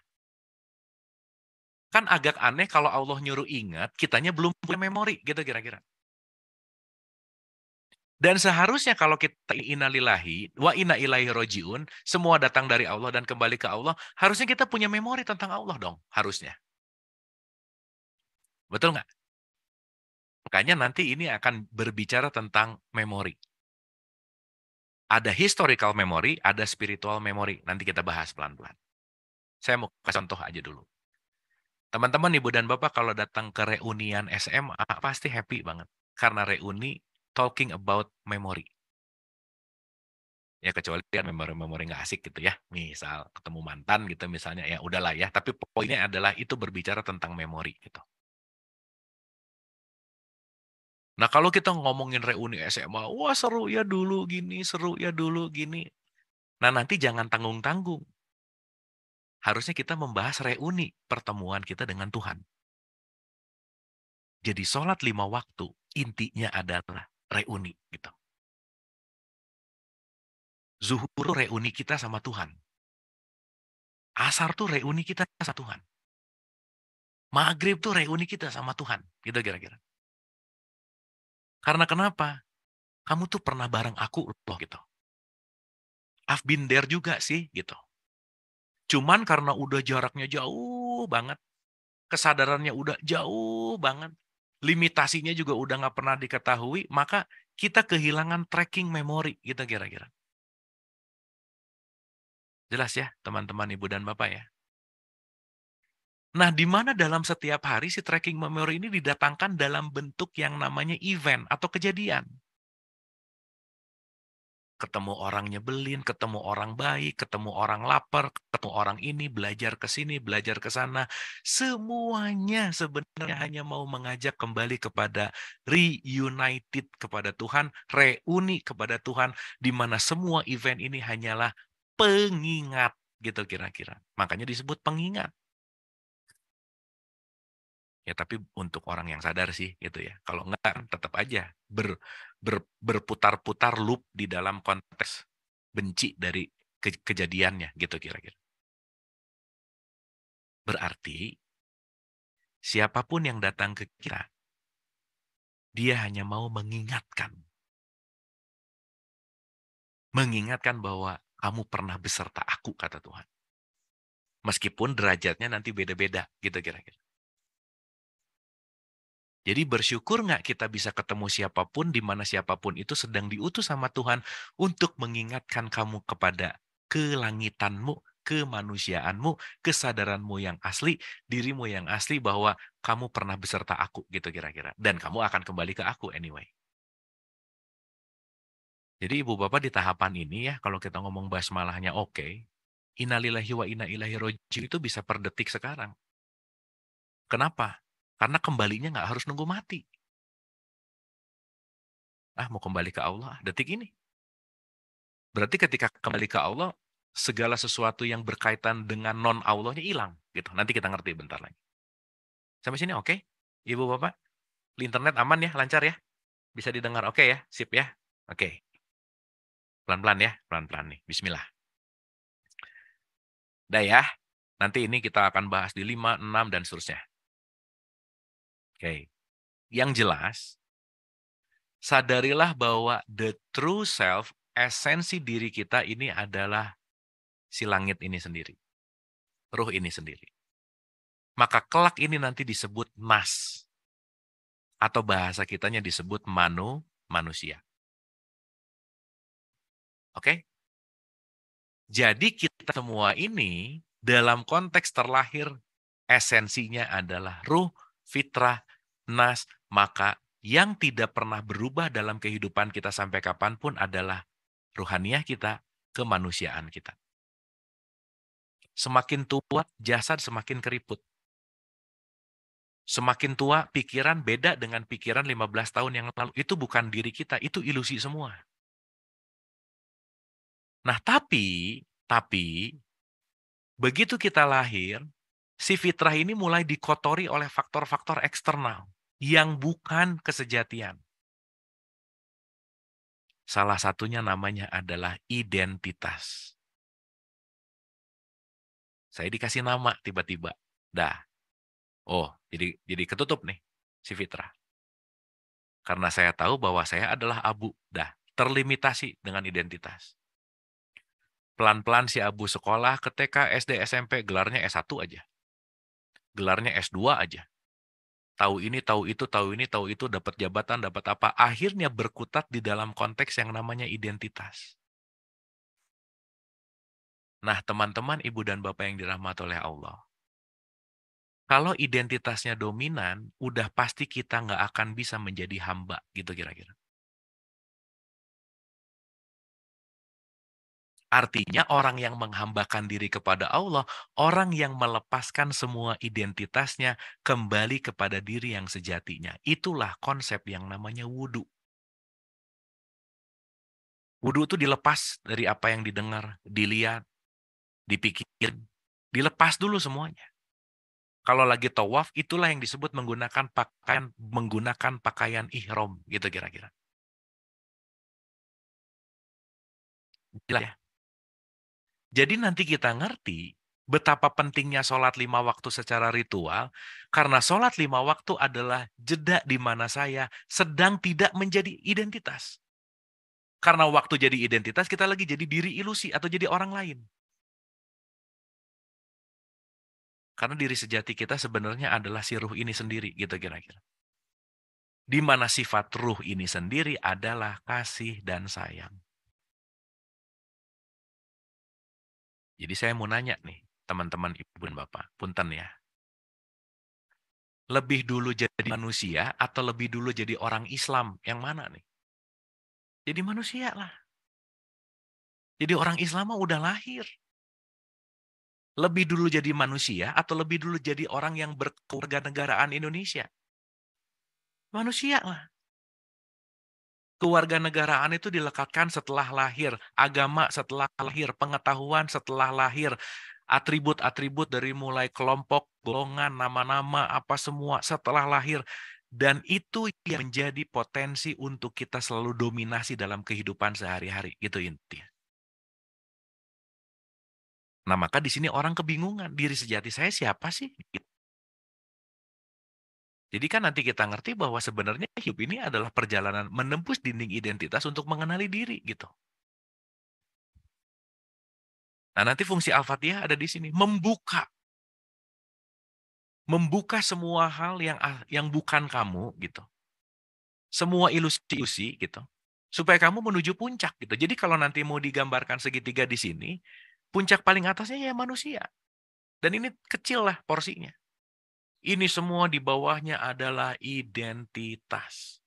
Kan agak aneh kalau Allah nyuruh ingat, kitanya belum punya memori gitu kira-kira. Dan seharusnya kalau kita innalillahi wa inna ilaihi rojiun, semua datang dari Allah dan kembali ke Allah, harusnya kita punya memori tentang Allah dong, harusnya. Betul nggak? Makanya nanti ini akan berbicara tentang memori. Ada historical memory, ada spiritual memory. Nanti kita bahas pelan-pelan. Saya mau kasih contoh aja dulu. Teman-teman, ibu dan bapak kalau datang ke reunian SMA, pasti happy banget. Karena reuni talking about memory. Ya kecuali kan memori-memori nggak asik gitu ya. Misal ketemu mantan gitu misalnya, ya udahlah ya. Tapi poinnya adalah itu berbicara tentang memori gitu. Nah kalau kita ngomongin reuni SMA, wah seru ya dulu gini, seru ya dulu gini. Nah nanti jangan tanggung-tanggung. Harusnya kita membahas reuni pertemuan kita dengan Tuhan. Jadi sholat 5 waktu, intinya adalah reuni gitu. Zuhur reuni kita sama Tuhan. Asar tuh reuni kita sama Tuhan. Maghrib tuh reuni kita sama Tuhan. Gitu kira-kira. Karena kenapa? Kamu tuh pernah bareng aku loh gitu. I've been there juga sih gitu. Cuman karena udah jaraknya jauh banget, kesadarannya udah jauh banget, limitasinya juga udah nggak pernah diketahui, maka kita kehilangan tracking memori gitu kira-kira. Jelas ya teman-teman ibu dan bapak ya. Nah, di mana dalam setiap hari si tracking memori ini didatangkan dalam bentuk yang namanya event atau kejadian. Ketemu orang nyebelin, ketemu orang baik, ketemu orang lapar, ketemu orang ini, belajar ke sini, belajar ke sana. Semuanya sebenarnya hanya mau mengajak kembali kepada reunited kepada Tuhan, reuni kepada Tuhan, di mana semua event ini hanyalah pengingat, gitu kira-kira. Makanya disebut pengingat. Ya, tapi untuk orang yang sadar sih gitu ya. Kalau enggak kan tetap aja berputar-putar loop di dalam konteks benci dari kejadiannya gitu kira-kira. Berarti siapapun yang datang ke kita, dia hanya mau mengingatkan. Mengingatkan bahwa kamu pernah beserta aku, kata Tuhan. Meskipun derajatnya nanti beda-beda gitu kira-kira. Jadi bersyukur nggak kita bisa ketemu siapapun, di mana siapapun itu sedang diutus sama Tuhan untuk mengingatkan kamu kepada kelangitanmu, kemanusiaanmu, kesadaranmu yang asli, dirimu yang asli bahwa kamu pernah beserta aku gitu kira-kira. Dan kamu akan kembali ke aku anyway. Jadi ibu bapak di tahapan ini ya, kalau kita ngomong basmalahnya oke, innalillahi wa inna ilaihi roji'un itu bisa per detik sekarang. Kenapa? Karena kembalinya nggak harus nunggu mati. Mau kembali ke Allah, detik ini. Berarti ketika kembali ke Allah, segala sesuatu yang berkaitan dengan non-Allahnya hilang. Gitu. Nanti kita ngerti bentar lagi. Sampai sini oke? Ibu Bapak? Internet aman ya? Lancar ya? Bisa didengar oke ya? Sip ya? Oke. Pelan-pelan ya, pelan-pelan nih. Bismillah. Udah ya. Nanti ini kita akan bahas di 5, 6, dan seterusnya. Oke. Yang jelas, sadarilah bahwa the true self, esensi diri kita ini adalah si langit ini sendiri. Ruh ini sendiri. Maka kelak ini nanti disebut nas. Atau bahasa kitanya disebut manusia. Oke? Jadi kita semua ini dalam konteks terlahir, esensinya adalah ruh, fitrah, nas, maka yang tidak pernah berubah dalam kehidupan kita sampai kapanpun adalah ruhaniah kita, kemanusiaan kita. Semakin tua, jasad semakin keriput. Semakin tua, pikiran beda dengan pikiran 15 tahun yang lalu. Itu bukan diri kita, itu ilusi semua. Nah, tapi, begitu kita lahir, si fitrah ini mulai dikotori oleh faktor-faktor eksternal yang bukan kesejatian. Salah satunya namanya adalah identitas. Saya dikasih nama tiba-tiba. Dah. Oh, jadi ketutup nih si fitrah. Karena saya tahu bahwa saya adalah abu. Dah, terlimitasi dengan identitas. Pelan-pelan si abu sekolah ke TK, SD, SMP, gelarnya S1 aja. Gelarnya S2 aja. Tahu ini, tahu itu, tahu ini, tahu itu, dapat jabatan, dapat apa. Akhirnya berkutat di dalam konteks yang namanya identitas. Nah, teman-teman, ibu dan bapak yang dirahmati oleh Allah. Kalau identitasnya dominan, udah pasti kita nggak akan bisa menjadi hamba, gitu kira-kira. Artinya orang yang menghambakan diri kepada Allah, orang yang melepaskan semua identitasnya kembali kepada diri yang sejatinya. Itulah konsep yang namanya wudhu. Wudhu itu dilepas dari apa yang didengar, dilihat, dipikir, dilepas dulu semuanya. Kalau lagi tawaf, itulah yang disebut menggunakan pakaian ihram, gitu kira-kira. Gila ya? Jadi nanti kita ngerti betapa pentingnya sholat 5 waktu secara ritual, karena sholat 5 waktu adalah jeda di mana saya sedang tidak menjadi identitas. Karena waktu jadi identitas, kita lagi jadi diri ilusi atau jadi orang lain. Karena diri sejati kita sebenarnya adalah si ruh ini sendiri, gitu kira-kira. Di mana sifat ruh ini sendiri adalah kasih dan sayang. Jadi saya mau nanya nih, teman-teman ibu dan bapak, punten ya. Lebih dulu jadi manusia atau lebih dulu jadi orang Islam? Yang mana nih? Jadi manusia lah. Jadi orang Islam mah udah lahir. Lebih dulu jadi manusia atau lebih dulu jadi orang yang berkewarganegaraan Indonesia? Manusia lah. Kewarganegaraan itu dilekatkan setelah lahir, agama setelah lahir, pengetahuan setelah lahir, atribut-atribut dari mulai kelompok, golongan, nama-nama, apa semua setelah lahir. Dan itu yang menjadi potensi untuk kita selalu dominasi dalam kehidupan sehari-hari. Gitu intinya. Nah, maka di sini orang kebingungan. Diri sejati saya siapa sih? Jadi kan nanti kita ngerti bahwa sebenarnya hidup ini adalah perjalanan menembus dinding identitas untuk mengenali diri gitu. Nah, nanti fungsi Al-Fatihah ada di sini, membuka semua hal yang bukan kamu gitu. Semua ilusi-ilusi gitu. Supaya kamu menuju puncak gitu. Jadi kalau nanti mau digambarkan segitiga di sini, puncak paling atasnya ya manusia. Dan ini kecil lah porsinya. Ini semua di bawahnya adalah identitas.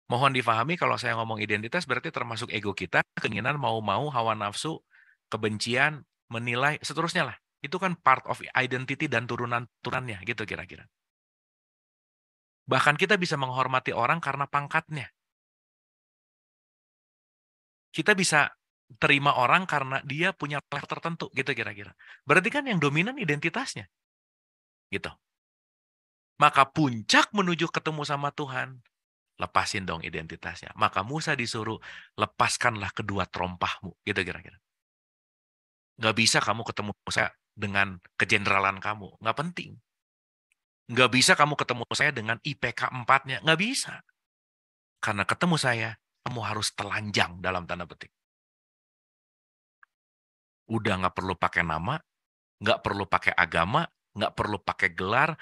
Mohon difahami kalau saya ngomong identitas berarti termasuk ego kita, keinginan mau-mau, hawa nafsu, kebencian, menilai, seterusnya lah. Itu kan part of identity dan turunan-turunannya gitu kira-kira. Bahkan kita bisa menghormati orang karena pangkatnya. Kita bisa terima orang karena dia punya level tertentu gitu kira-kira. Berarti kan yang dominan identitasnya. Gitu. Maka puncak menuju ketemu sama Tuhan Lepasin dong identitasnya. Maka Musa disuruh, lepaskanlah kedua terompahmu. Gitu kira-kira. Nggak bisa kamu ketemu saya dengan kejeneralan kamu. Nggak penting. Nggak bisa kamu ketemu saya dengan IPK 4-nya. Nggak bisa. Karena ketemu saya, kamu harus telanjang dalam tanda petik. Udah nggak perlu pakai nama, nggak perlu pakai agama, nggak perlu pakai gelar.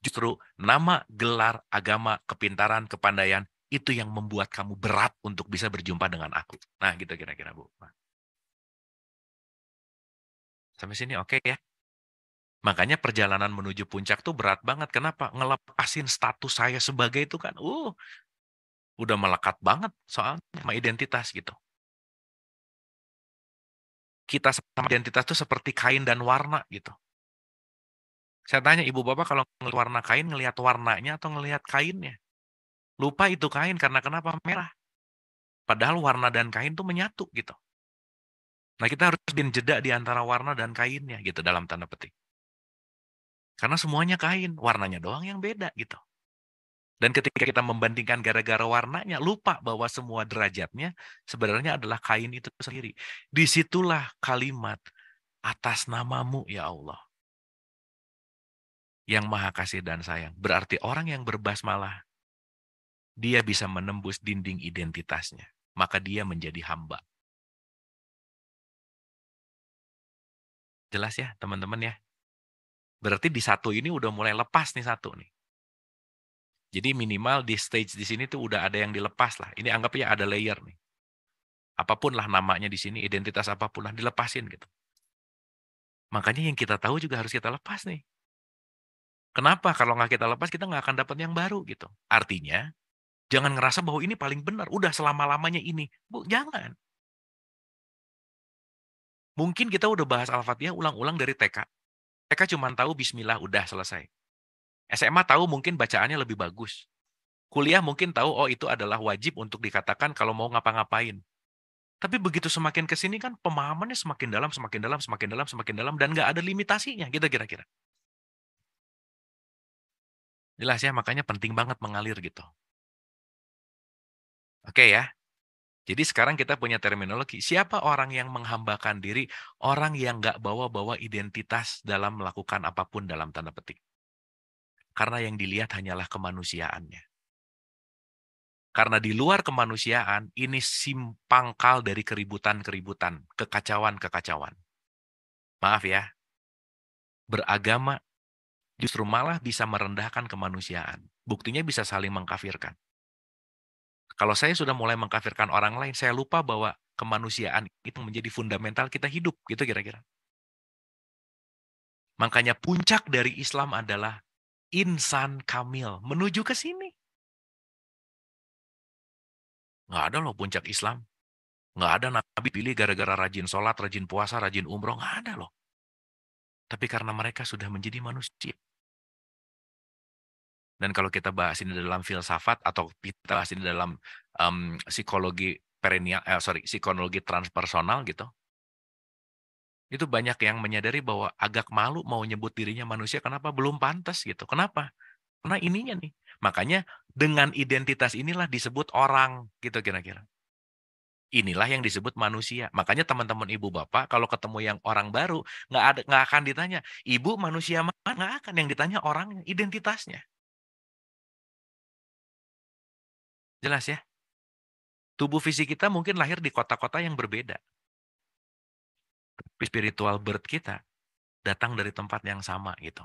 Justru nama, gelar, agama, kepintaran, kepandaian, itu yang membuat kamu berat untuk bisa berjumpa dengan aku. Nah, gitu kira-kira, Bu. Sampai sini oke ya? Makanya perjalanan menuju puncak tuh berat banget. Kenapa? Ngelepasin status saya sebagai itu kan, udah melekat banget soalnya sama identitas gitu. Kita sama identitas tuh seperti kain dan warna gitu. Saya tanya ibu bapak kalau ngelihat warna kain, ngelihat warnanya atau ngelihat kainnya? Lupa itu kain karena kenapa merah. Padahal warna dan kain tuh menyatu gitu. Nah kita harus bikin jeda di antara warna dan kainnya gitu dalam tanda petik. Karena semuanya kain, warnanya doang yang beda gitu. Dan ketika kita membandingkan gara-gara warnanya, lupa bahwa semua derajatnya sebenarnya adalah kain itu sendiri. Disitulah kalimat atas namamu ya Allah. Yang maha kasih dan sayang. Berarti orang yang berbasmalah, dia bisa menembus dinding identitasnya. Maka dia menjadi hamba. Jelas ya teman-teman ya? Berarti di satu ini udah mulai lepas nih satu nih. Jadi minimal di stage di sini tuh udah ada yang dilepas lah. Ini anggap ya ada layer nih. Apapun lah namanya di sini, identitas apapun lah dilepasin gitu. Makanya yang kita tahu juga harus kita lepas nih. Kenapa? Kalau nggak kita lepas, kita nggak akan dapat yang baru gitu. Artinya, jangan ngerasa bahwa ini paling benar. Udah selama-lamanya ini. Bu, jangan. Mungkin kita udah bahas Al-Fatihah ulang-ulang dari TK. TK cuma tahu Bismillah, udah selesai. SMA tahu mungkin bacaannya lebih bagus. Kuliah mungkin tahu, oh itu adalah wajib untuk dikatakan kalau mau ngapa-ngapain. Tapi begitu semakin ke sini kan pemahamannya semakin dalam, semakin dalam, semakin dalam, semakin dalam, dan nggak ada limitasinya gitu kira-kira. Jelas ya, makanya penting banget mengalir gitu. Oke ya, jadi sekarang kita punya terminologi. Siapa orang yang menghambakan diri? Orang yang nggak bawa-bawa identitas dalam melakukan apapun dalam tanda petik. Karena yang dilihat hanyalah kemanusiaannya. Karena di luar kemanusiaan, ini simpangkal dari keributan-keributan, kekacauan-kekacauan. Maaf ya, beragama justru malah bisa merendahkan kemanusiaan. Buktinya bisa saling mengkafirkan. Kalau saya sudah mulai mengkafirkan orang lain, saya lupa bahwa kemanusiaan itu menjadi fundamental kita hidup, gitu kira-kira. Makanya puncak dari Islam adalah insan kamil, menuju ke sini. Nggak ada loh puncak Islam. Nggak ada Nabi pilih gara-gara rajin sholat, rajin puasa, rajin umroh. Nggak ada loh. Tapi karena mereka sudah menjadi manusia. Dan kalau kita bahas ini dalam filsafat atau kita bahas ini dalam psikologi psikologi transpersonal gitu, itu banyak yang menyadari bahwa agak malu mau nyebut dirinya manusia. Kenapa? Belum pantas gitu. Kenapa? Karena ininya nih. Makanya dengan identitas inilah disebut orang gitu kira-kira. Inilah yang disebut manusia. Makanya teman-teman ibu bapak kalau ketemu yang orang baru nggak akan ditanya ibu manusia mana, nggak akan. Yang ditanya orangnya, identitasnya. Jelas ya? Tubuh fisik kita mungkin lahir di kota-kota yang berbeda. Tapi spiritual birth kita datang dari tempat yang sama gitu.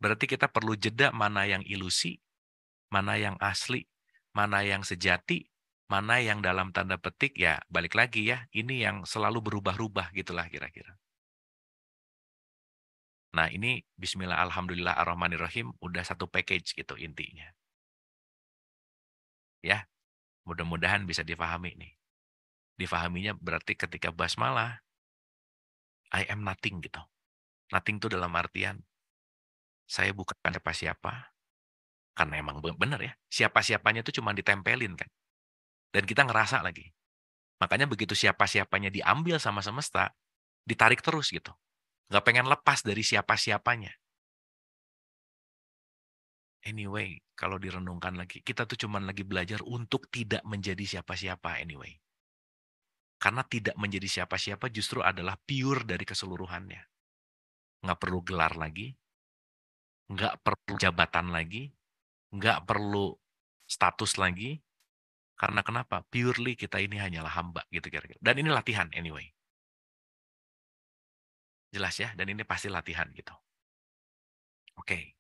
Berarti kita perlu jeda mana yang ilusi, mana yang asli, mana yang sejati, mana yang dalam tanda petik ya balik lagi ya, ini yang selalu berubah-ubah gitulah kira-kira. Nah ini Bismillah Alhamdulillah Ar-Rahmanir-Rahim udah satu package gitu intinya. Ya, mudah-mudahan bisa difahami nih. Difahaminya berarti ketika basmalah, I am nothing gitu. Nothing itu dalam artian, saya bukan siapa-siapa, karena emang benar ya, siapa-siapanya itu cuma ditempelin kan. Dan kita ngerasa lagi. Makanya begitu siapa-siapanya diambil sama semesta, ditarik terus gitu. Nggak pengen lepas dari siapa-siapanya. Anyway, kalau direnungkan lagi, kita tuh cuman lagi belajar untuk tidak menjadi siapa-siapa anyway. Karena tidak menjadi siapa-siapa justru adalah pure dari keseluruhannya. Nggak perlu gelar lagi, nggak perlu jabatan lagi, nggak perlu status lagi. Karena kenapa? Purely kita ini hanyalah hamba gitu kira-kira. Dan ini latihan anyway. Jelas ya? Dan ini pasti latihan gitu. Oke.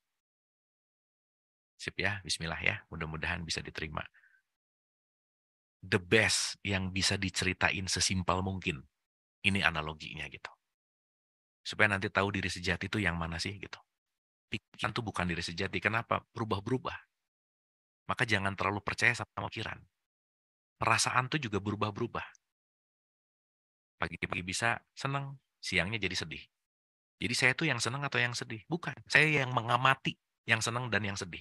Sip ya, bismillah ya. Mudah-mudahan bisa diterima. The best yang bisa diceritain sesimpel mungkin. Ini analoginya gitu. Supaya nanti tahu diri sejati itu yang mana sih gitu. Pikiran itu bukan diri sejati. Kenapa? Berubah-berubah. Maka jangan terlalu percaya sama pikiran. Perasaan tuh juga berubah-berubah. Pagi-pagi bisa senang, siangnya jadi sedih. Jadi saya tuh yang senang atau yang sedih? Bukan. Saya yang mengamati yang senang dan yang sedih.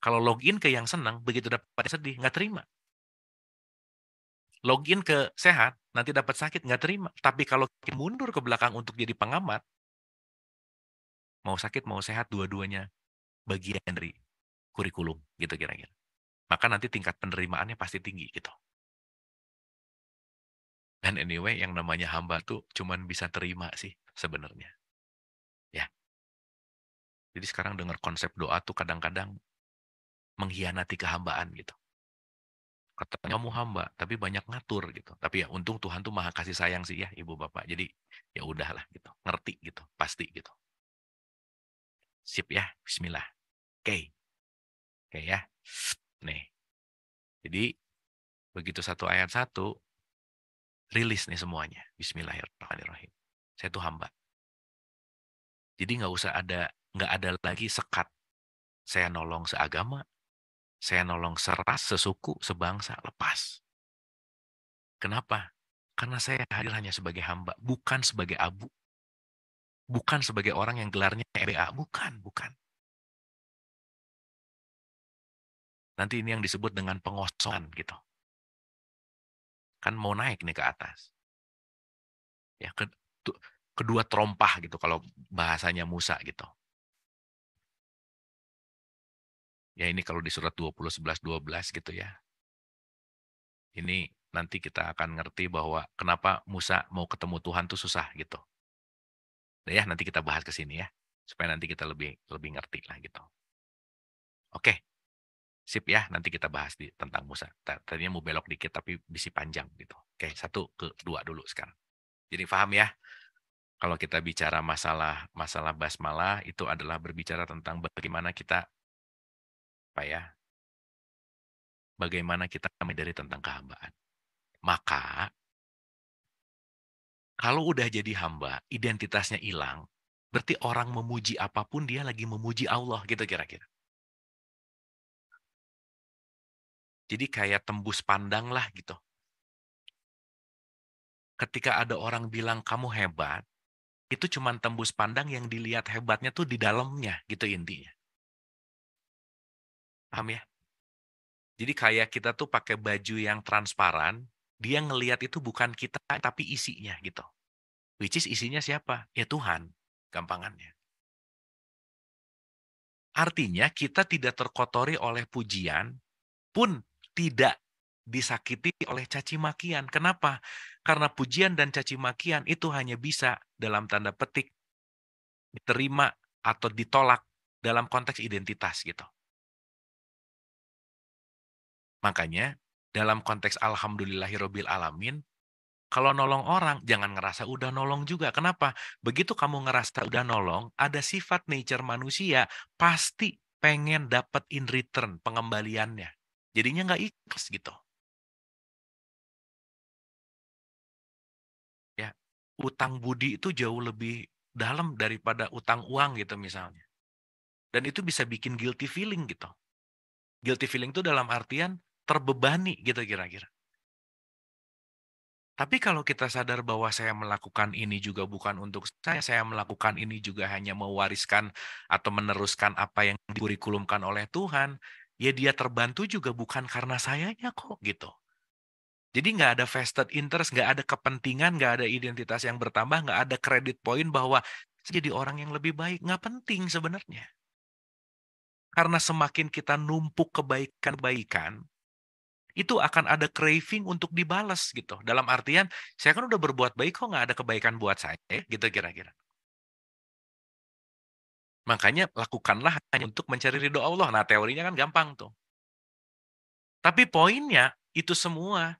Kalau login ke yang senang, begitu dapat sedih, nggak terima. Login ke sehat, nanti dapat sakit, nggak terima. Tapi kalau mundur ke belakang untuk jadi pengamat, mau sakit, mau sehat, dua-duanya bagian dari kurikulum, gitu kira-kira. Maka nanti tingkat penerimaannya pasti tinggi, gitu. Dan anyway, yang namanya hamba tuh cuman bisa terima sih, sebenarnya. Ya. Jadi sekarang dengar konsep doa tuh kadang-kadang mengkhianati kehambaan, gitu. Katanya kamu hamba, tapi banyak ngatur gitu. Tapi ya untung Tuhan tuh maha kasih sayang sih ya ibu bapak. Jadi ya udahlah gitu, ngerti gitu, pasti gitu. Sip ya, Bismillah. Oke, oke ya. Nih, jadi begitu satu ayat satu, rilis nih semuanya. Bismillahirrahmanirrahim. Saya tuh hamba. Jadi nggak ada lagi sekat. Saya nolong seagama, saya nolong seras, sesuku, sebangsa, lepas. Kenapa? Karena saya hadir hanya sebagai hamba, bukan sebagai abu. Bukan sebagai orang yang gelarnya MBA. Bukan, bukan. Nanti ini yang disebut dengan pengosongan gitu. Kan mau naik nih ke atas. Ya, kedua terompah gitu kalau bahasanya Musa gitu. Ya ini kalau di surat 20, 11, 12 gitu ya. Ini nanti kita akan ngerti bahwa kenapa Musa mau ketemu Tuhan tuh susah gitu. Nah, ya nanti kita bahas ke sini ya. Supaya nanti kita lebih ngerti lah gitu. Oke, sip ya. Nanti kita bahas tentang Musa. Tadinya mau belok dikit tapi bisi panjang gitu. Oke, 1 ke 2 dulu sekarang. Jadi paham ya? Kalau kita bicara masalah basmalah itu adalah berbicara tentang bagaimana kita menyadari tentang kehambaan. Maka kalau udah jadi hamba, identitasnya hilang, berarti orang memuji apapun dia lagi memuji Allah gitu kira-kira. Jadi kayak tembus pandang lah gitu. Ketika ada orang bilang kamu hebat, itu cuma tembus pandang yang dilihat hebatnya tuh di dalamnya gitu intinya. Paham ya? Jadi kayak kita tuh pakai baju yang transparan, dia ngelihat itu bukan kita tapi isinya gitu. Which is isinya siapa? Ya Tuhan, gampangannya. Artinya kita tidak terkotori oleh pujian, pun tidak disakiti oleh caci makian. Kenapa? Karena pujian dan caci makian itu hanya bisa dalam tanda petik diterima atau ditolak dalam konteks identitas gitu. Makanya dalam konteks alhamdulillahirabbil alamin, kalau nolong orang jangan ngerasa udah nolong juga. Kenapa? Begitu kamu ngerasa udah nolong, ada sifat nature manusia pasti pengen dapat in return pengembaliannya. Jadinya nggak ikhlas gitu. Ya, utang budi itu jauh lebih dalam daripada utang uang gitu misalnya. Dan itu bisa bikin guilty feeling gitu. Guilty feeling itu dalam artian terbebani gitu kira-kira. Tapi kalau kita sadar bahwa saya melakukan ini juga bukan untuk saya melakukan ini juga hanya mewariskan atau meneruskan apa yang dikurikulumkan oleh Tuhan, ya dia terbantu juga bukan karena sayanya kok gitu. Jadi nggak ada vested interest, nggak ada kepentingan, nggak ada identitas yang bertambah, nggak ada credit point bahwa saya jadi orang yang lebih baik. Nggak penting sebenarnya. Karena semakin kita numpuk kebaikan-kebaikan, itu akan ada craving untuk dibalas gitu. Dalam artian, saya kan udah berbuat baik kok nggak ada kebaikan buat saya, gitu kira-kira. Makanya lakukanlah hanya untuk mencari ridho Allah. Nah, teorinya kan gampang tuh. Tapi poinnya, itu semua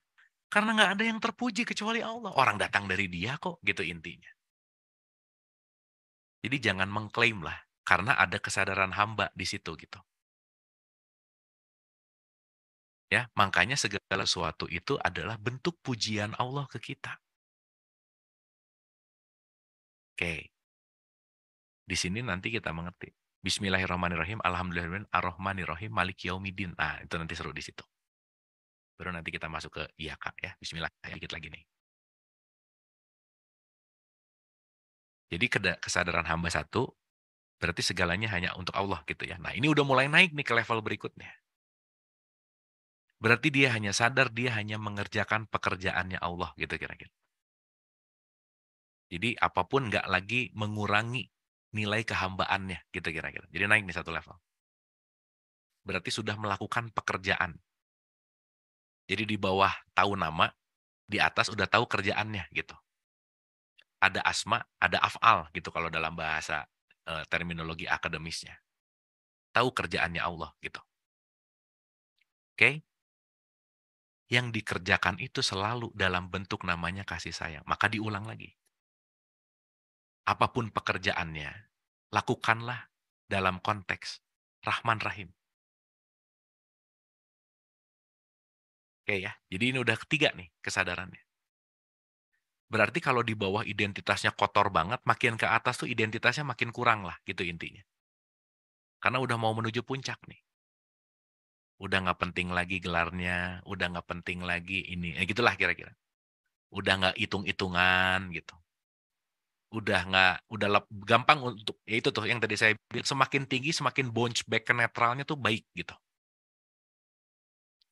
karena nggak ada yang terpuji kecuali Allah. Orang datang dari Dia kok, gitu intinya. Jadi jangan mengklaim lah, karena ada kesadaran hamba di situ gitu. Ya, makanya segala sesuatu itu adalah bentuk pujian Allah ke kita. Oke, di sini nanti kita mengerti. Bismillahirrahmanirrahim, alhamdulillahirrahmanirrahim, ar-Rahmanirrahim, maliki yaumiddin. Nah, itu nanti seru di situ. Baru nanti kita masuk ke iya Kak ya. Bismillah, dikit lagi nih. Jadi kesadaran hamba satu, berarti segalanya hanya untuk Allah gitu ya. Nah, ini udah mulai naik nih ke level berikutnya. Berarti dia hanya sadar, dia hanya mengerjakan pekerjaannya Allah gitu kira-kira. Jadi apapun nggak lagi mengurangi nilai kehambaannya gitu kira-kira. Jadi naik nih satu level. Berarti sudah melakukan pekerjaan. Jadi di bawah tahu nama, di atas udah tahu kerjaannya gitu. Ada asma, ada af'al gitu kalau dalam bahasa terminologi akademisnya. Tahu kerjaannya Allah gitu. Oke? Yang dikerjakan itu selalu dalam bentuk namanya kasih sayang. Maka diulang lagi. Apapun pekerjaannya, lakukanlah dalam konteks Rahman Rahim. Oke ya. Jadi ini udah ketiga nih kesadarannya. Berarti kalau di bawah identitasnya kotor banget, makin ke atas tuh identitasnya makin kurang lah gitu intinya. Karena udah mau menuju puncak nih. Udah nggak penting lagi gelarnya, udah nggak penting lagi ini, gitulah kira-kira. Udah nggak hitung-hitungan gitu. Udah nggak, udah gampang untuk, ya itu tuh yang tadi saya bilang, semakin tinggi semakin bounce back ke netralnya tuh baik gitu.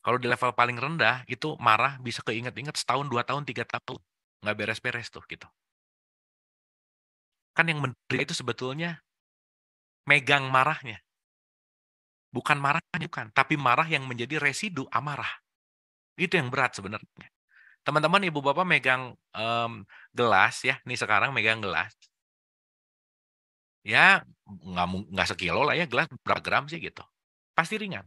Kalau di level paling rendah, itu marah bisa keinget-inget setahun, 2 tahun, 3 tahun. Nggak beres-beres tuh gitu. Kan yang menderita itu sebetulnya megang marahnya. Bukan marahnya, bukan. Tapi marah yang menjadi residu amarah. Itu yang berat sebenarnya. Teman-teman, ibu bapak megang gelas ya, nih sekarang megang gelas. Ya, nggak sekilo lah ya, gelas berapa gram sih gitu. Pasti ringan.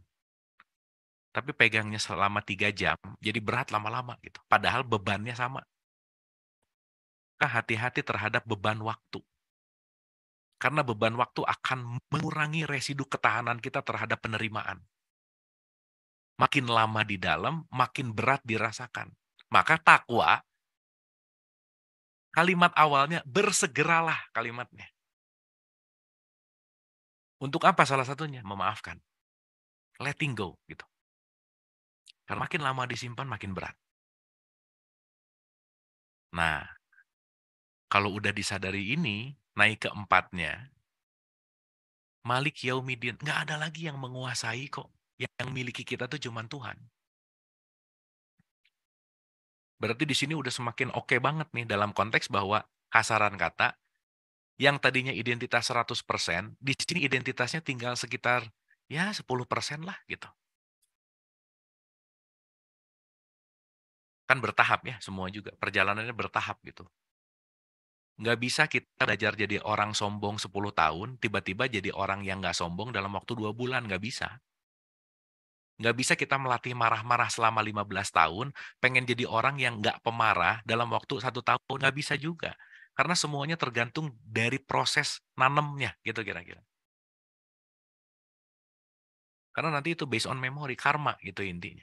Tapi pegangnya selama 3 jam, jadi berat lama-lama gitu. Padahal bebannya sama. Maka hati-hati terhadap beban waktu. Karena beban waktu akan mengurangi residu ketahanan kita terhadap penerimaan. Makin lama di dalam, makin berat dirasakan. Maka takwa, kalimat awalnya, bersegeralah kalimatnya. Untuk apa salah satunya? Memaafkan. Letting go gitu. Karena makin lama disimpan, makin berat. Nah, kalau udah disadari ini, naik ke empatnya, Malik Yaumiddin, nggak ada lagi yang menguasai kok. Yang miliki kita tuh cuma Tuhan. Berarti di sini udah semakin oke banget nih dalam konteks bahwa kasaran kata, yang tadinya identitas 100%, di sini identitasnya tinggal sekitar ya 10% lah gitu. Kan bertahap ya semua juga, perjalanannya bertahap gitu. Nggak bisa kita belajar jadi orang sombong 10 tahun, tiba-tiba jadi orang yang nggak sombong dalam waktu 2 bulan, nggak bisa. Nggak bisa kita melatih marah-marah selama 15 tahun, pengen jadi orang yang nggak pemarah dalam waktu 1 tahun, nggak bisa juga. Karena semuanya tergantung dari proses nanemnya, gitu kira-kira. Karena nanti itu based on memory, karma gitu intinya.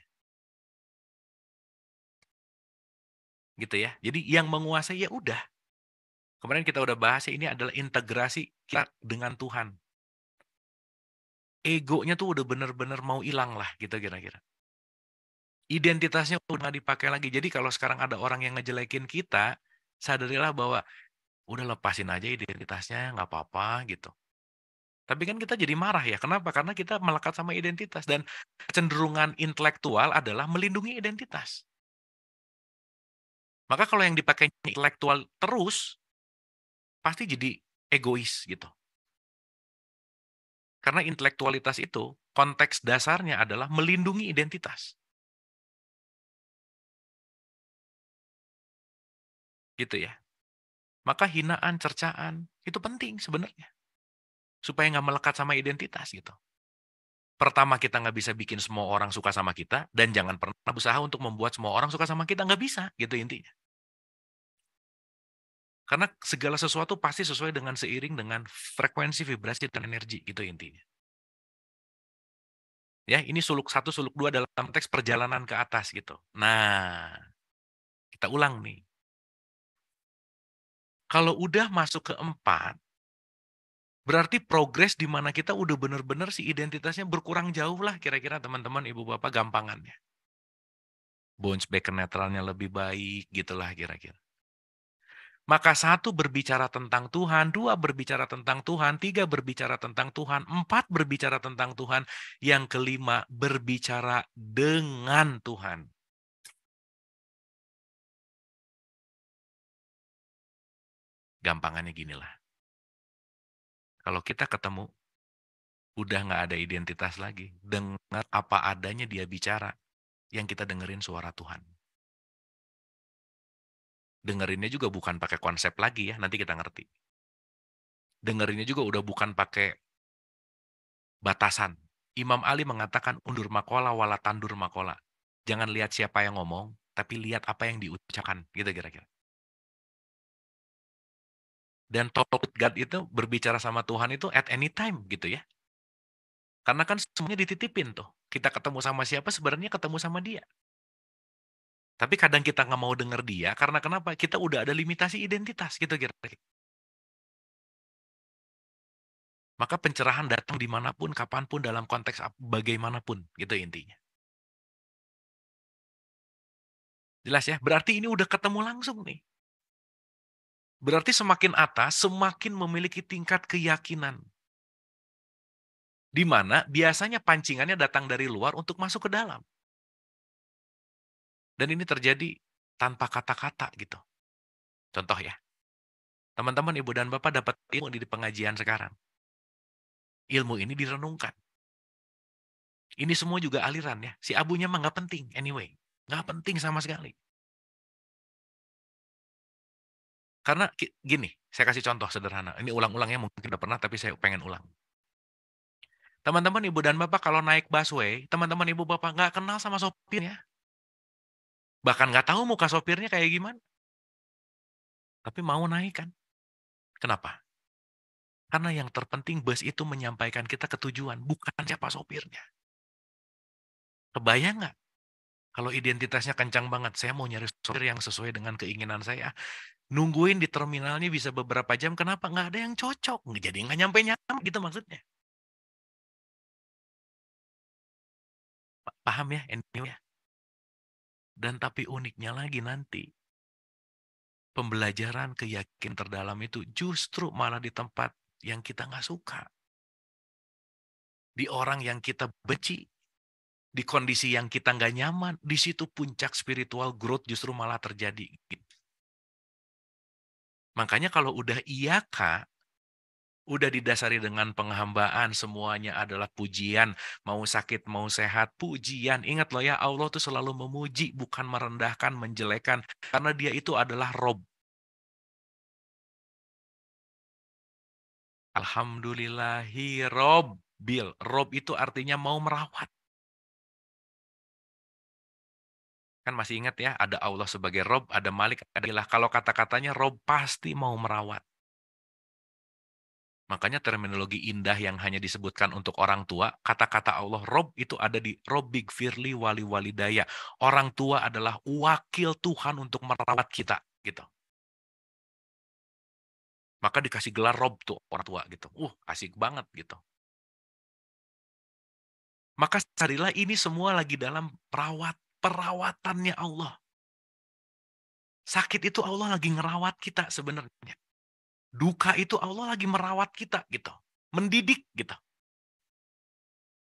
Gitu ya. Jadi yang menguasai ya udah. Kemarin kita udah bahas ya, ini adalah integrasi kita dengan Tuhan. Egonya tuh udah bener-bener mau hilang lah gitu kira-kira. Identitasnya udah nggak dipakai lagi. Jadi kalau sekarang ada orang yang ngejelekin kita, sadarilah bahwa udah lepasin aja identitasnya, nggak apa-apa gitu. Tapi kan kita jadi marah ya. Kenapa? Karena kita melekat sama identitas. Dan kecenderungan intelektual adalah melindungi identitas. Maka kalau yang dipakai intelektual terus, pasti jadi egois gitu. Karena intelektualitas itu, konteks dasarnya adalah melindungi identitas. Gitu ya. Maka hinaan, cercaan, itu penting sebenarnya. Supaya nggak melekat sama identitas gitu. Pertama, kita nggak bisa bikin semua orang suka sama kita, dan jangan pernah berusaha untuk membuat semua orang suka sama kita. Nggak bisa, gitu intinya. Karena segala sesuatu pasti sesuai dengan seiring dengan frekuensi, vibrasi, dan energi, gitu intinya. Ya, ini suluk satu, suluk dua dalam teks perjalanan ke atas gitu. Nah, kita ulang nih. Kalau udah masuk ke 4, berarti progres di mana kita udah bener-bener si identitasnya berkurang jauh lah kira-kira teman-teman, ibu bapak gampangannya. Bounce back ke netralnya lebih baik, gitulah kira-kira. Maka 1 berbicara tentang Tuhan, 2 berbicara tentang Tuhan, 3 berbicara tentang Tuhan, 4 berbicara tentang Tuhan, yang kelima berbicara dengan Tuhan. Gampangannya ginilah. Kalau kita ketemu, udah nggak ada identitas lagi. Dengar apa adanya dia bicara, yang kita dengerin suara Tuhan. Dengerinnya juga bukan pakai konsep lagi ya, nanti kita ngerti. Dengerinnya juga udah bukan pakai batasan. Imam Ali mengatakan undur makola wala tandur makola. Jangan lihat siapa yang ngomong, tapi lihat apa yang diucapkan, gitu kira-kira. Dan talk with God itu berbicara sama Tuhan itu at any time gitu ya. Karena kan semuanya dititipin tuh. Kita ketemu sama siapa sebenarnya ketemu sama dia. Tapi kadang kita nggak mau denger dia karena kenapa? Kita udah ada limitasi identitas gitu kira-kira. Maka pencerahan datang dimanapun, kapanpun, dalam konteks bagaimanapun, gitu intinya. Jelas ya? Berarti ini udah ketemu langsung nih. Berarti semakin atas, semakin memiliki tingkat keyakinan. Di mana biasanya pancingannya datang dari luar untuk masuk ke dalam. Dan ini terjadi tanpa kata-kata gitu. Contoh ya, teman-teman, ibu dan bapak dapat ilmu di pengajian sekarang. Ilmu ini direnungkan. Ini semua juga aliran ya. Si abunya mah nggak penting anyway. Nggak penting sama sekali. Karena gini, saya kasih contoh sederhana. Ini ulang-ulangnya mungkin udah pernah, tapi saya pengen ulang. Teman-teman, ibu dan bapak kalau naik busway, teman-teman, ibu bapak nggak kenal sama sopirnya. Bahkan nggak tahu muka sopirnya kayak gimana. Tapi mau naik kan. Kenapa? Karena yang terpenting bus itu menyampaikan kita ke tujuan, bukan siapa sopirnya. Kebayang nggak? Kalau identitasnya kencang banget, saya mau nyari sopir yang sesuai dengan keinginan saya. Nungguin di terminalnya bisa beberapa jam, kenapa? Nggak ada yang cocok. Jadi nggak nyampe-nyampe gitu maksudnya. Paham ya? Anyway. Dan tapi uniknya lagi nanti, pembelajaran keyakinan terdalam itu justru malah di tempat yang kita nggak suka. Di orang yang kita benci. Di kondisi yang kita nggak nyaman. Di situ puncak spiritual growth justru malah terjadi. Makanya kalau udah iya Kak, udah didasari dengan penghambaan, semuanya adalah pujian. Mau sakit, mau sehat, pujian. Ingat loh ya, Allah tuh selalu memuji, bukan merendahkan, menjelekan. Karena dia itu adalah Rob. Alhamdulillahi Robbil. Rob itu artinya mau merawat. Kan masih ingat ya, ada Allah sebagai Rob, ada Malik, ada Ilah. Kalau kata-katanya Rob pasti mau merawat. Makanya terminologi indah yang hanya disebutkan untuk orang tua, kata-kata Allah Rob itu ada di Robbig Firli Wali Walidaya. Orang tua adalah wakil Tuhan untuk merawat kita, gitu. Maka dikasih gelar Rob tuh orang tua gitu. Asik banget gitu. Maka carilah ini semua lagi dalam perawatannya Allah. Sakit itu Allah lagi ngerawat kita sebenarnya. Duka itu Allah lagi merawat kita gitu. Mendidik gitu.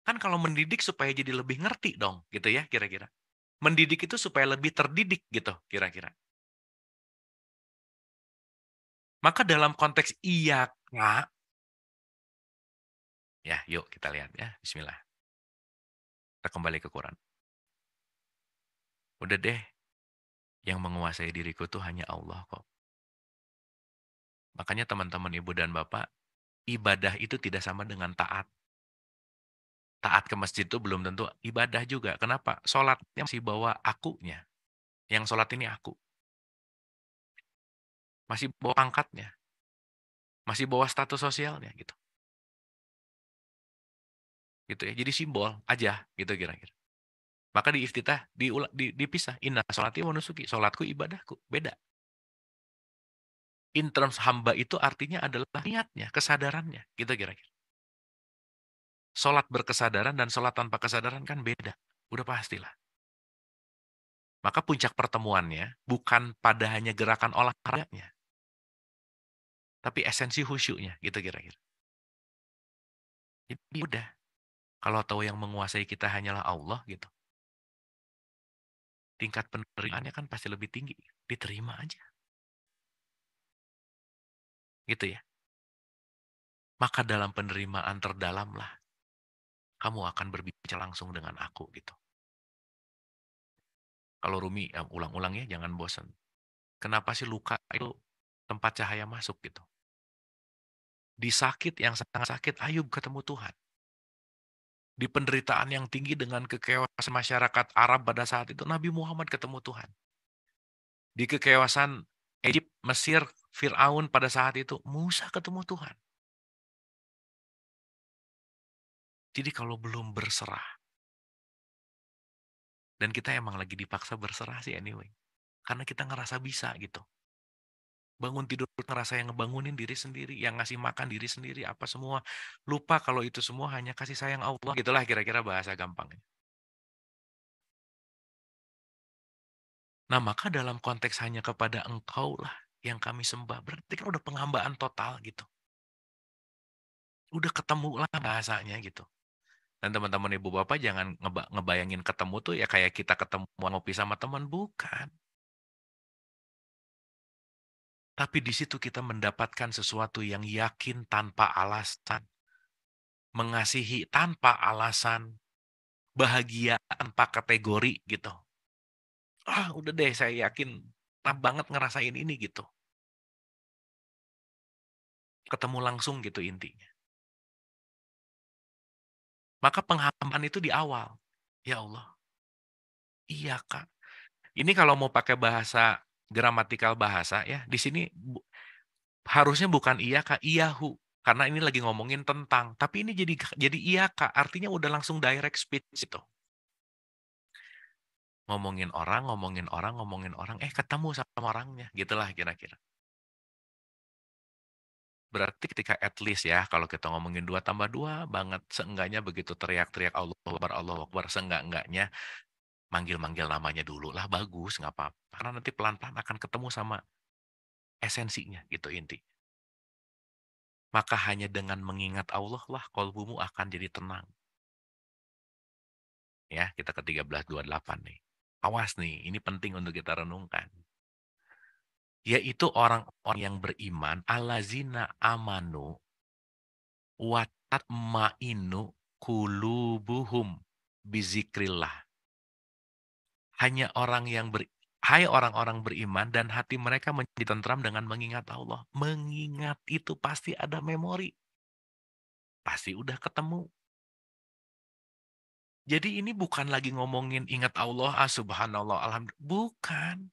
Kan kalau mendidik supaya jadi lebih ngerti dong gitu ya kira-kira. Mendidik itu supaya lebih terdidik gitu kira-kira. Maka dalam konteks iya Kak, Ya, yuk kita lihat ya. Bismillah. Kita kembali ke Quran. Udah deh, yang menguasai diriku tuh hanya Allah kok. Makanya teman-teman ibu dan bapak, ibadah itu tidak sama dengan taat. Taat ke masjid itu belum tentu ibadah juga. Kenapa? Sholatnya masih bawa akunya. Yang sholat ini aku. Masih bawa pangkatnya. Masih bawa status sosialnya gitu. Gitu ya. Jadi simbol aja gitu kira-kira. Maka di iftitah dipisah. Inna sholati wa nusuki. Sholatku ibadahku. Beda. In terms hamba itu artinya adalah niatnya, kesadarannya. Gitu kira-kira. Sholat berkesadaran dan sholat tanpa kesadaran kan beda. Udah pastilah. Maka puncak pertemuannya bukan pada hanya gerakan olahraganya. Tapi esensi khusyuknya. Gitu kira-kira. Jadi udah. Kalau tahu yang menguasai kita hanyalah Allah gitu. Tingkat penerimaannya kan pasti lebih tinggi. Diterima aja. Gitu ya. Maka dalam penerimaan terdalamlah kamu akan berbicara langsung dengan aku gitu. Kalau Rumi, ya ulang-ulang ya, jangan bosan. Kenapa sih luka itu tempat cahaya masuk gitu? Di sakit yang sangat sakit, Ayub ketemu Tuhan. Di penderitaan yang tinggi dengan kekewasan masyarakat Arab pada saat itu, Nabi Muhammad ketemu Tuhan. Di kekewasan Egypt, Mesir, Fir'aun pada saat itu, Musa ketemu Tuhan. Jadi kalau belum berserah, dan kita emang lagi dipaksa berserah sih anyway. Karena kita ngerasa bisa gitu. Bangun tidur ngerasa yang ngebangunin diri sendiri, yang ngasih makan diri sendiri, apa semua. Lupa kalau itu semua hanya kasih sayang Allah. Gitulah kira-kira bahasa gampangnya. Nah maka dalam konteks hanya kepada engkau lah yang kami sembah. Berarti kan udah penghambaan total gitu. Udah ketemu lah bahasanya gitu. Dan teman-teman ibu bapak jangan ngebayangin ketemu tuh ya kayak kita ketemu ngopi sama teman. Bukan. Tapi di situ kita mendapatkan sesuatu yang yakin tanpa alasan. Mengasihi tanpa alasan. Bahagia tanpa kategori gitu. Udah deh saya yakin banget ngerasain ini gitu. Ketemu langsung gitu intinya. Maka penghambaan itu di awal. Ya Allah, iya Kak. Ini kalau mau pakai bahasa gramatikal bahasa ya, di sini harusnya bukan iya Kak, iyahu. Karena ini lagi ngomongin tentang, tapi ini jadi iya Kak, artinya udah langsung direct speech itu. Ngomongin orang, ketemu sama orangnya, gitulah kira-kira. Berarti ketika at least ya, kalau kita ngomongin 2 tambah 2 banget, seenggaknya begitu teriak-teriak Allah Akbar, seenggak-enggaknya manggil-manggil namanya dulu lah, bagus, nggak apa-apa. Karena nanti pelan-pelan akan ketemu sama esensinya, gitu inti. Maka hanya dengan mengingat Allah lah, kolbumu akan jadi tenang. Ya, kita ke 13:28 nih. Awas nih, ini penting untuk kita renungkan. Yaitu orang-orang yang beriman, alazina amanu, watat ma'inu kulubuhum bizikrillah. Hanya orang yang Hai orang-orang beriman dan hati mereka menjadi tentram dengan mengingat Allah. Mengingat itu pasti ada memori. Pasti udah ketemu. Jadi ini bukan lagi ngomongin ingat Allah, subhanallah, alhamdulillah. Bukan.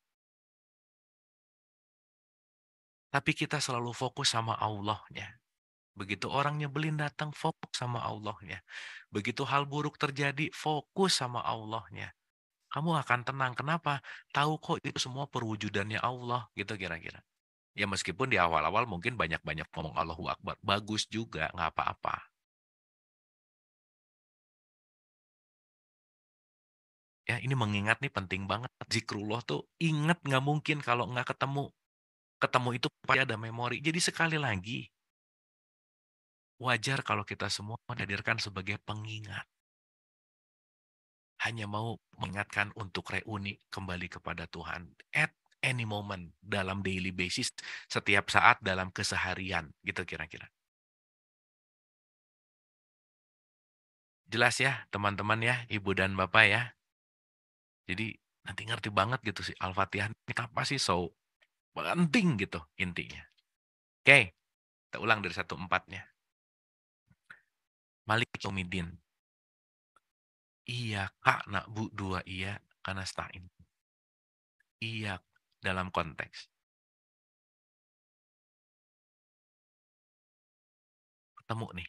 Tapi kita selalu fokus sama Allahnya. Begitu orang nyebelin datang, fokus sama Allahnya. Begitu hal buruk terjadi, fokus sama Allahnya. Kamu akan tenang. Kenapa? Tahu kok itu semua perwujudannya Allah. Gitu kira-kira. Ya meskipun di awal-awal mungkin banyak-banyak ngomong Allahu Akbar. Bagus juga, nggak apa-apa. Ya ini mengingat nih penting banget. Zikrullah tuh ingat nggak mungkin kalau nggak ketemu. Ketemu itu pasti ada memori. Jadi sekali lagi, wajar kalau kita semua dihadirkan sebagai pengingat. Hanya mau mengingatkan untuk reuni kembali kepada Tuhan. At any moment dalam daily basis. Setiap saat dalam keseharian. Gitu kira-kira. Jelas ya teman-teman ya, Ibu dan Bapak ya. Jadi nanti ngerti banget gitu sih Al-Fatihah ini apa sih so penting gitu intinya. Oke, kita ulang dari 1-4-nya. Malik Yaumiddin. Iya, Kak, nak bu, dua iya, karena stain. Iya, dalam konteks. Ketemu nih.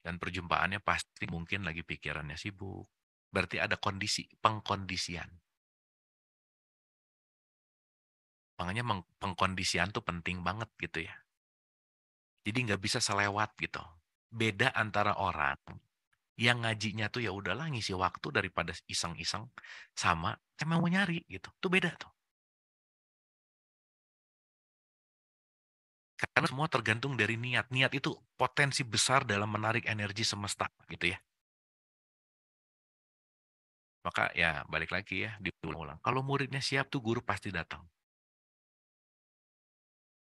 Dan perjumpaannya pasti mungkin lagi pikirannya sibuk. Berarti ada kondisi, pengkondisian. Makanya pengkondisian tuh penting banget gitu ya. Jadi nggak bisa selewat gitu. Beda antara orang yang ngajinya tuh ya udahlah ngisi waktu daripada iseng-iseng sama emang mau nyari gitu. Tuh beda tuh. Karena semua tergantung dari niat. Niat itu potensi besar dalam menarik energi semesta gitu ya. Maka ya balik lagi ya diulang-ulang. Kalau muridnya siap tuh guru pasti datang.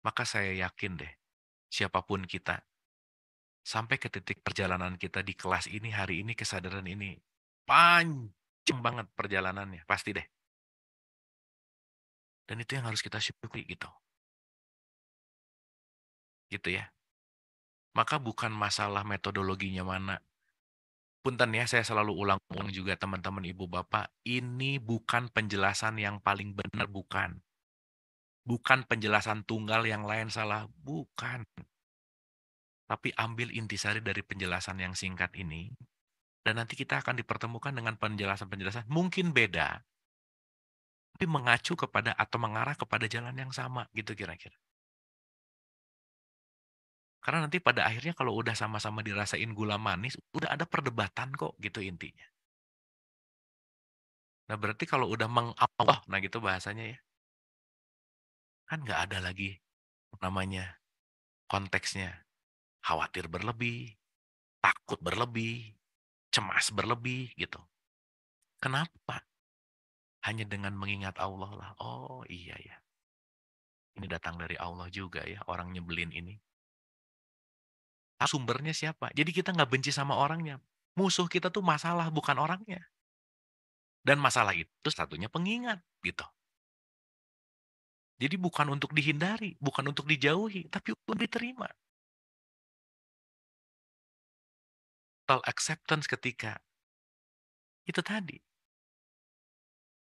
Maka saya yakin deh siapapun kita sampai ke titik perjalanan kita di kelas ini hari ini kesadaran ini panjang banget perjalanannya pasti deh. Dan itu yang harus kita syukuri gitu. Gitu ya. Maka bukan masalah metodologinya mana. Punten ya, saya selalu ulang-ulang juga teman-teman ibu bapak, ini bukan penjelasan yang paling benar, bukan. Bukan penjelasan tunggal yang lain salah, bukan. Tapi ambil intisari dari penjelasan yang singkat ini, dan nanti kita akan dipertemukan dengan penjelasan-penjelasan mungkin beda, tapi mengacu kepada atau mengarah kepada jalan yang sama, gitu kira-kira. Karena nanti pada akhirnya kalau udah sama-sama dirasain gula manis, udah ada perdebatan kok, gitu intinya. Nah berarti kalau udah mengapah, nah gitu bahasanya ya, kan nggak ada lagi namanya konteksnya. Khawatir berlebih, takut berlebih, cemas berlebih gitu. Kenapa? Hanya dengan mengingat Allah lah. Oh iya ya, ini datang dari Allah juga ya orang nyebelin ini. Sumbernya siapa? Jadi kita nggak benci sama orangnya. Musuh kita tuh masalah bukan orangnya. Dan masalah itu satunya pengingat gitu. Jadi bukan untuk dihindari, bukan untuk dijauhi, tapi untuk diterima. Total acceptance ketika itu tadi.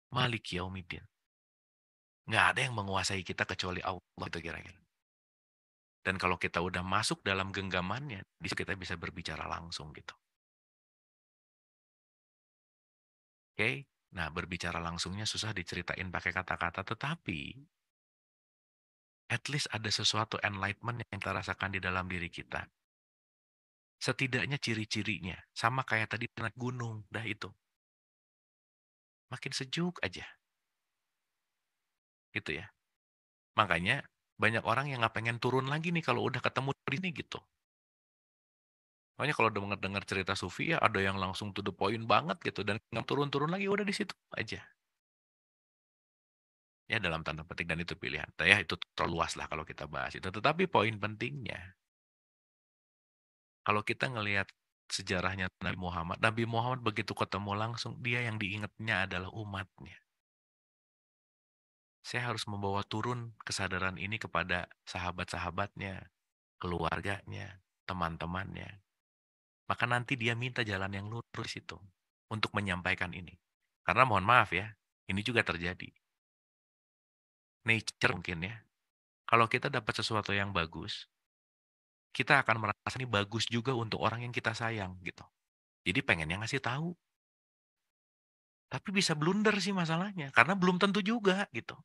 Malik Yaumiddin. Nggak ada yang menguasai kita kecuali Allah itu kira-kira. Dan kalau kita udah masuk dalam genggamannya, di situ kita bisa berbicara langsung gitu. Oke? Nah, berbicara langsungnya susah diceritain pakai kata-kata, tetapi at least ada sesuatu enlightenment yang kita rasakan di dalam diri kita. Setidaknya ciri-cirinya sama kayak tadi naik gunung, dah itu. Makin sejuk aja. Gitu ya. Makanya banyak orang yang nggak pengen turun lagi nih kalau udah ketemu di sini gitu. Makanya kalau dengar cerita Sufi ya ada yang langsung to the point banget gitu dan nggak turun-turun lagi udah di situ aja. Ya dalam tanda petik dan itu pilihan. Ya itu terlalu luas lah kalau kita bahas itu. Tetapi poin pentingnya, kalau kita ngelihat sejarahnya Nabi Muhammad begitu ketemu langsung, dia yang diingatnya adalah umatnya. Saya harus membawa turun kesadaran ini kepada sahabat-sahabatnya, keluarganya, teman-temannya. Maka nanti dia minta jalan yang lurus itu untuk menyampaikan ini. Karena mohon maaf ya, ini juga terjadi. Nature mungkin ya. Kalau kita dapat sesuatu yang bagus, kita akan merasa ini bagus juga untuk orang yang kita sayang gitu. Jadi pengennya ngasih tahu. Tapi bisa blunder sih masalahnya. Karena belum tentu juga gitu.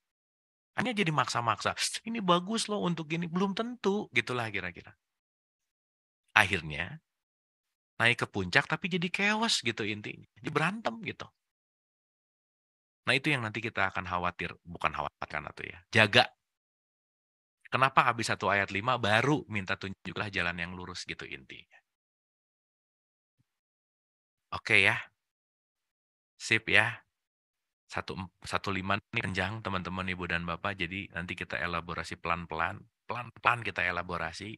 Hanya jadi maksa-maksa. Ini bagus loh untuk gini. Belum tentu gitulah kira-kira. Akhirnya naik ke puncak tapi jadi chaos gitu intinya. Jadi berantem gitu. Nah itu yang nanti kita akan khawatir. Bukan khawatirkan atau ya. Jaga. Kenapa habis 1 ayat 5 baru minta tunjuklah jalan yang lurus gitu intinya. Oke ya. Sip ya. 115 ini panjang teman-teman Ibu dan Bapak. Jadi nanti kita elaborasi pelan-pelan. Pelan-pelan kita elaborasi.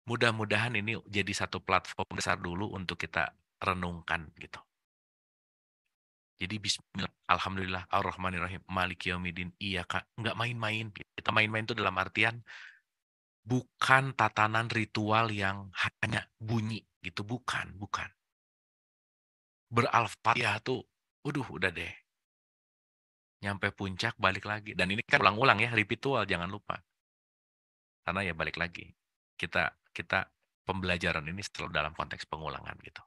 Mudah-mudahan ini jadi satu platform besar dulu untuk kita renungkan gitu. Jadi bismillah, alhamdulillah, ar-Rahmanir-Rahim, Maliki Yaumiddin, iya Kak, nggak main-main. Kita main-main itu dalam artian bukan tatanan ritual yang hanya bunyi gitu, bukan, bukan. Ber-Al-Fatihah tuh, udah deh. Nyampe puncak balik lagi. Dan ini kan ulang-ulang ya, ritual, jangan lupa. Karena ya balik lagi. Kita kita pembelajaran ini selalu dalam konteks pengulangan gitu.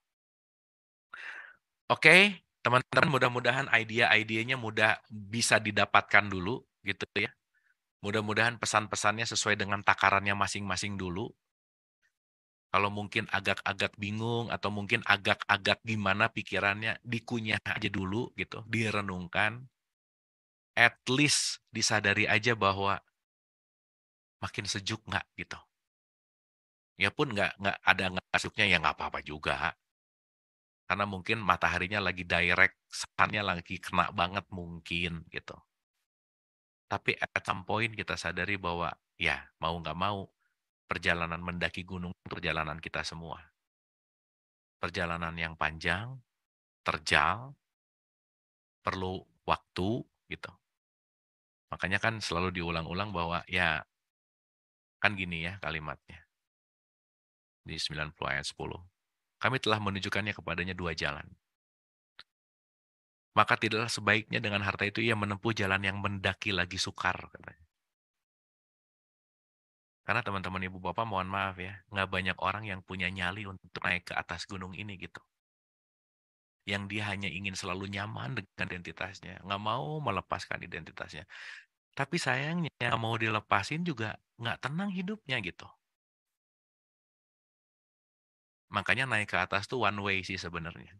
Oke, teman-teman, mudah-mudahan ide-idenya mudah bisa didapatkan dulu gitu ya. Mudah-mudahan pesan-pesannya sesuai dengan takarannya masing-masing dulu. Kalau mungkin agak-agak bingung atau mungkin agak-agak gimana pikirannya, dikunyah aja dulu gitu, direnungkan. At least disadari aja bahwa makin sejuk nggak gitu. Ya pun nggak ada nggak sejuknya ya nggak apa-apa juga. Karena mungkin mataharinya lagi direct, sunnya lagi kena banget mungkin gitu. Tapi at some point kita sadari bahwa ya mau nggak mau perjalanan mendaki gunung itu perjalanan kita semua. Perjalanan yang panjang, terjal, perlu waktu gitu. Makanya kan selalu diulang-ulang bahwa ya kan gini ya kalimatnya di 90 ayat 10. Kami telah menunjukkannya kepadanya 2 jalan. Maka tidaklah sebaiknya dengan harta itu ia menempuh jalan yang mendaki lagi sukar katanya. Karena teman-teman ibu bapak mohon maaf ya, nggak banyak orang yang punya nyali untuk naik ke atas gunung ini gitu. Yang dia hanya ingin selalu nyaman dengan identitasnya, nggak mau melepaskan identitasnya. Tapi sayangnya nggak mau dilepasin juga nggak tenang hidupnya gitu. Makanya naik ke atas tuh one way sih sebenarnya.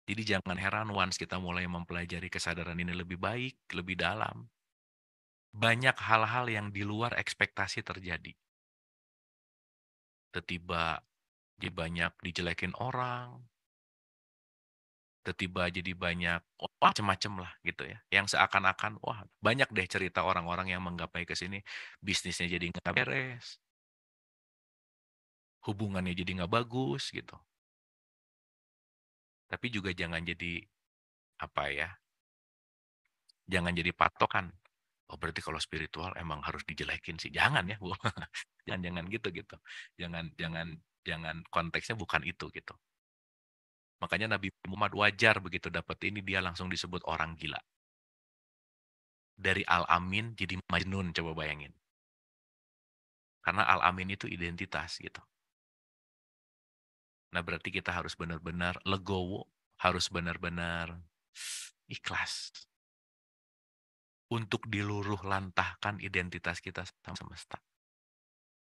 Jadi jangan heran once kita mulai mempelajari kesadaran ini lebih baik, lebih dalam. Banyak hal-hal yang di luar ekspektasi terjadi. Tiba-tiba jadi banyak dijelekin orang, tiba-tiba jadi banyak macam-macam lah gitu ya. Yang seakan-akan wah banyak deh cerita orang-orang yang menggapai ke sini bisnisnya jadi nggak beres, hubungannya jadi nggak bagus gitu. Tapi juga jangan jadi apa ya? Jangan jadi patokan. Oh berarti kalau spiritual emang harus dijelekin sih. Jangan ya, Bu. Jangan gitu gitu. Jangan jangan jangan konteksnya bukan itu gitu. Makanya Nabi Muhammad wajar begitu dapat ini dia langsung disebut orang gila. Dari Al-Amin jadi Majnun coba bayangin. Karena Al-Amin itu identitas gitu. Nah berarti kita harus benar-benar legowo, harus benar-benar ikhlas untuk diluruh lantahkan identitas kita sama semesta.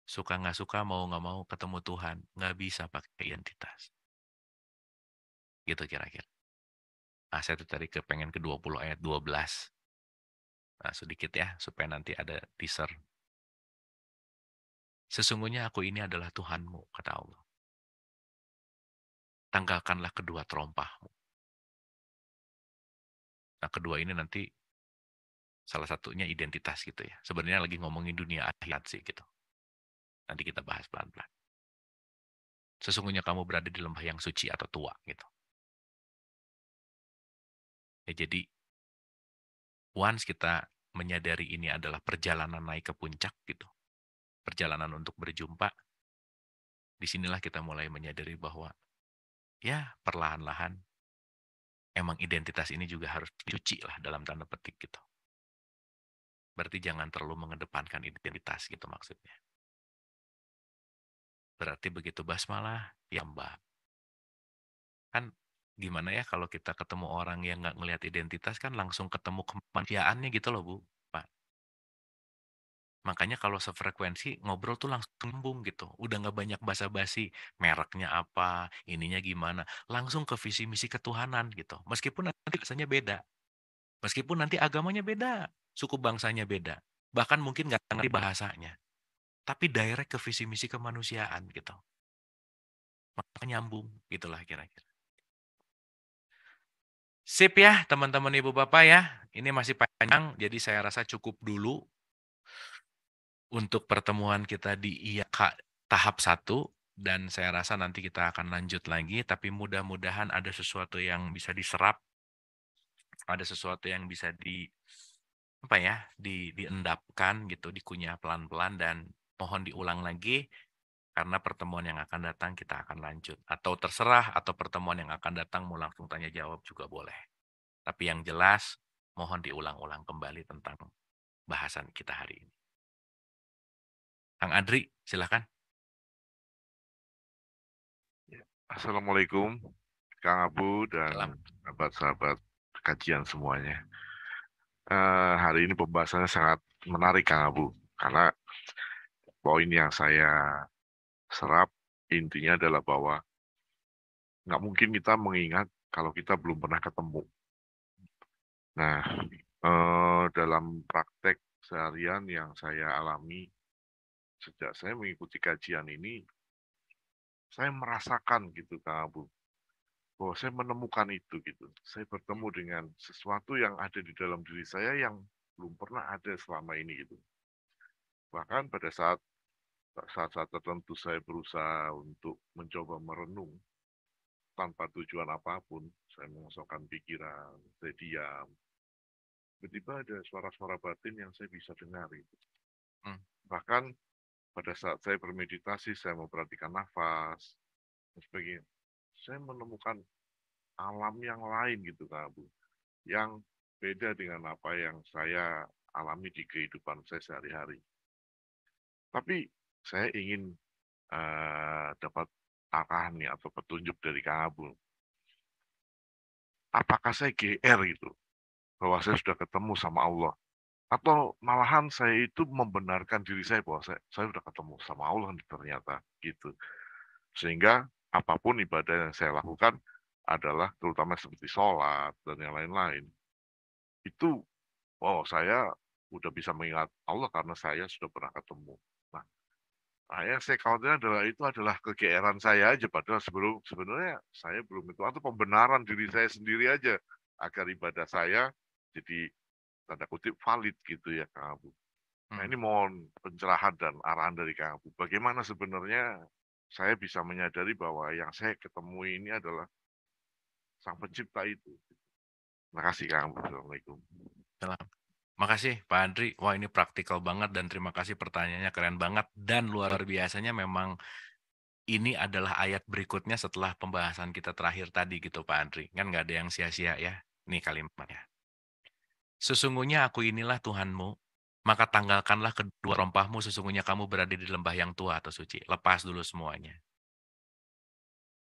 Suka nggak suka, mau nggak mau ketemu Tuhan, nggak bisa pakai identitas. Gitu kira-kira. Nah, saya tuh tadi kepengen ke 20 ayat 12. Nah, sedikit ya, supaya nanti ada teaser. Sesungguhnya aku ini adalah Tuhanmu, kata Allah. Tanggalkanlah kedua terompahmu. Nah, kedua ini nanti salah satunya identitas gitu ya. Sebenarnya lagi ngomongin dunia akhirat sih gitu. Nanti kita bahas pelan-pelan. Sesungguhnya kamu berada di lembah yang suci atau tua gitu. Ya, jadi once kita menyadari ini adalah perjalanan naik ke puncak gitu. Perjalanan untuk berjumpa. Disinilah kita mulai menyadari bahwa ya perlahan-lahan emang identitas ini juga harus dicuci lah dalam tanda petik gitu. Berarti jangan terlalu mengedepankan identitas gitu maksudnya. Berarti begitu basmalah, ya Mbak. Kan gimana ya kalau kita ketemu orang yang nggak ngelihat identitas kan langsung ketemu kemanusiaannya gitu loh Bu, Pak. Makanya kalau sefrekuensi ngobrol tuh langsung nyambung gitu. Udah nggak banyak basa-basi, mereknya apa, ininya gimana. Langsung ke visi misi ketuhanan gitu. Meskipun nanti rasanya beda. Meskipun nanti agamanya beda, suku bangsanya beda. Bahkan mungkin nggak ngerti bahasanya. Tapi direct ke visi misi kemanusiaan gitu. Maka nyambung gitulah kira-kira. Sip ya teman-teman ibu bapak ya. Ini masih panjang jadi saya rasa cukup dulu untuk pertemuan kita di IYK tahap 1 dan saya rasa nanti kita akan lanjut lagi, tapi mudah-mudahan ada sesuatu yang bisa diserap, ada sesuatu yang bisa apa ya, diendapkan gitu, dikunyah pelan-pelan dan mohon diulang lagi karena pertemuan yang akan datang kita akan lanjut. Atau terserah atau pertemuan yang akan datang mau langsung tanya jawab juga boleh. Tapi yang jelas mohon diulang-ulang kembali tentang bahasan kita hari ini. Kang Adri, silakan. Assalamualaikum, Kang Abu Salam. dan sahabat-sahabat kajian semuanya. Hari ini pembahasannya sangat menarik, Kang Abu, karena poin yang saya serap intinya adalah bahwa nggak mungkin kita mengingat kalau kita belum pernah ketemu. Nah, dalam praktek seharian yang saya alami sejak saya mengikuti kajian ini, saya merasakan gitu, Kang Abu, bahwa saya menemukan itu gitu. Saya bertemu dengan sesuatu yang ada di dalam diri saya yang belum pernah ada selama ini gitu. Bahkan pada saat-saat tertentu saya berusaha untuk mencoba merenung tanpa tujuan apapun, saya mengosongkan pikiran, saya diam. Tiba-tiba ada suara-suara batin yang saya bisa dengar gitu. Hmm. Bahkan pada saat saya bermeditasi, saya memperhatikan nafas dan sebagainya. Saya menemukan alam yang lain gitu, Kak Abu, yang beda dengan apa yang saya alami di kehidupan saya sehari-hari. Tapi saya ingin dapat arahan nih atau petunjuk dari Kang Abu. Apakah saya GR gitu, bahwa saya sudah ketemu sama Allah? Atau malahan saya itu membenarkan diri saya bahwa saya sudah ketemu sama Allah ternyata gitu. Sehingga apapun ibadah yang saya lakukan adalah terutama seperti sholat dan yang lain-lain. Itu saya udah bisa mengingat Allah karena saya sudah pernah ketemu. Nah, yang saya khawatirkan adalah itu adalah kegeeran saya aja, padahal sebenarnya saya belum itu, atau pembenaran diri saya sendiri aja agar ibadah saya jadi tanda kutip valid gitu ya, Kang Abu. Nah, Hmm. ini mohon pencerahan dan arahan dari Kang Abu. Bagaimana sebenarnya saya bisa menyadari bahwa yang saya ketemu ini adalah Sang Pencipta itu. Terima kasih, Kang Abu. Assalamualaikum. Salam. Makasih Pak Andri. Wah, ini praktikal banget dan terima kasih pertanyaannya keren banget dan luar biasanya memang ini adalah ayat berikutnya setelah pembahasan kita terakhir tadi gitu Pak Andri. Kan nggak ada yang sia-sia ya. Nih kalimatnya. Sesungguhnya aku inilah Tuhanmu, maka tanggalkanlah kedua rompahmu, sesungguhnya kamu berada di lembah yang tua atau suci. Lepas dulu semuanya.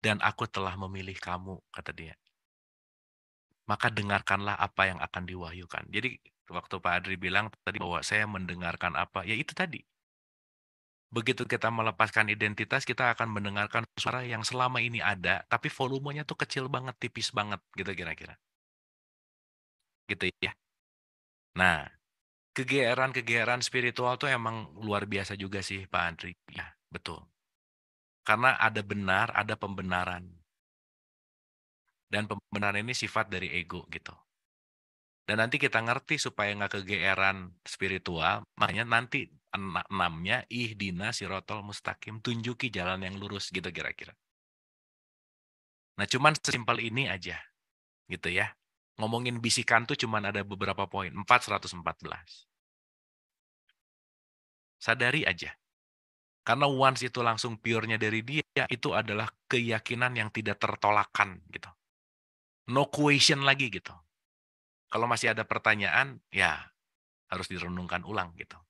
Dan aku telah memilih kamu, kata dia. Maka dengarkanlah apa yang akan diwahyukan. Jadi waktu Pak Adri bilang tadi bahwa saya mendengarkan apa, ya itu tadi. Begitu kita melepaskan identitas, kita akan mendengarkan suara yang selama ini ada, tapi volumenya tuh kecil banget, tipis banget, gitu kira-kira. Gitu ya. Nah, kegeeran-kegeeran spiritual tuh emang luar biasa juga sih Pak Andri. Ya, betul. Karena ada benar, ada pembenaran. Dan pembenaran ini sifat dari ego gitu. Dan nanti kita ngerti supaya nggak kegeeran spiritual, makanya nanti enamnya ihdina sirotol mustaqim, tunjuki jalan yang lurus gitu kira-kira. Nah cuman sesimpel ini aja gitu ya. Ngomongin bisikan tuh cuman ada beberapa poin, 414. Sadari aja. Karena once itu langsung pure-nya dari dia, itu adalah keyakinan yang tidak tertolakkan gitu. No question lagi gitu. Kalau masih ada pertanyaan, ya harus direnungkan ulang gitu.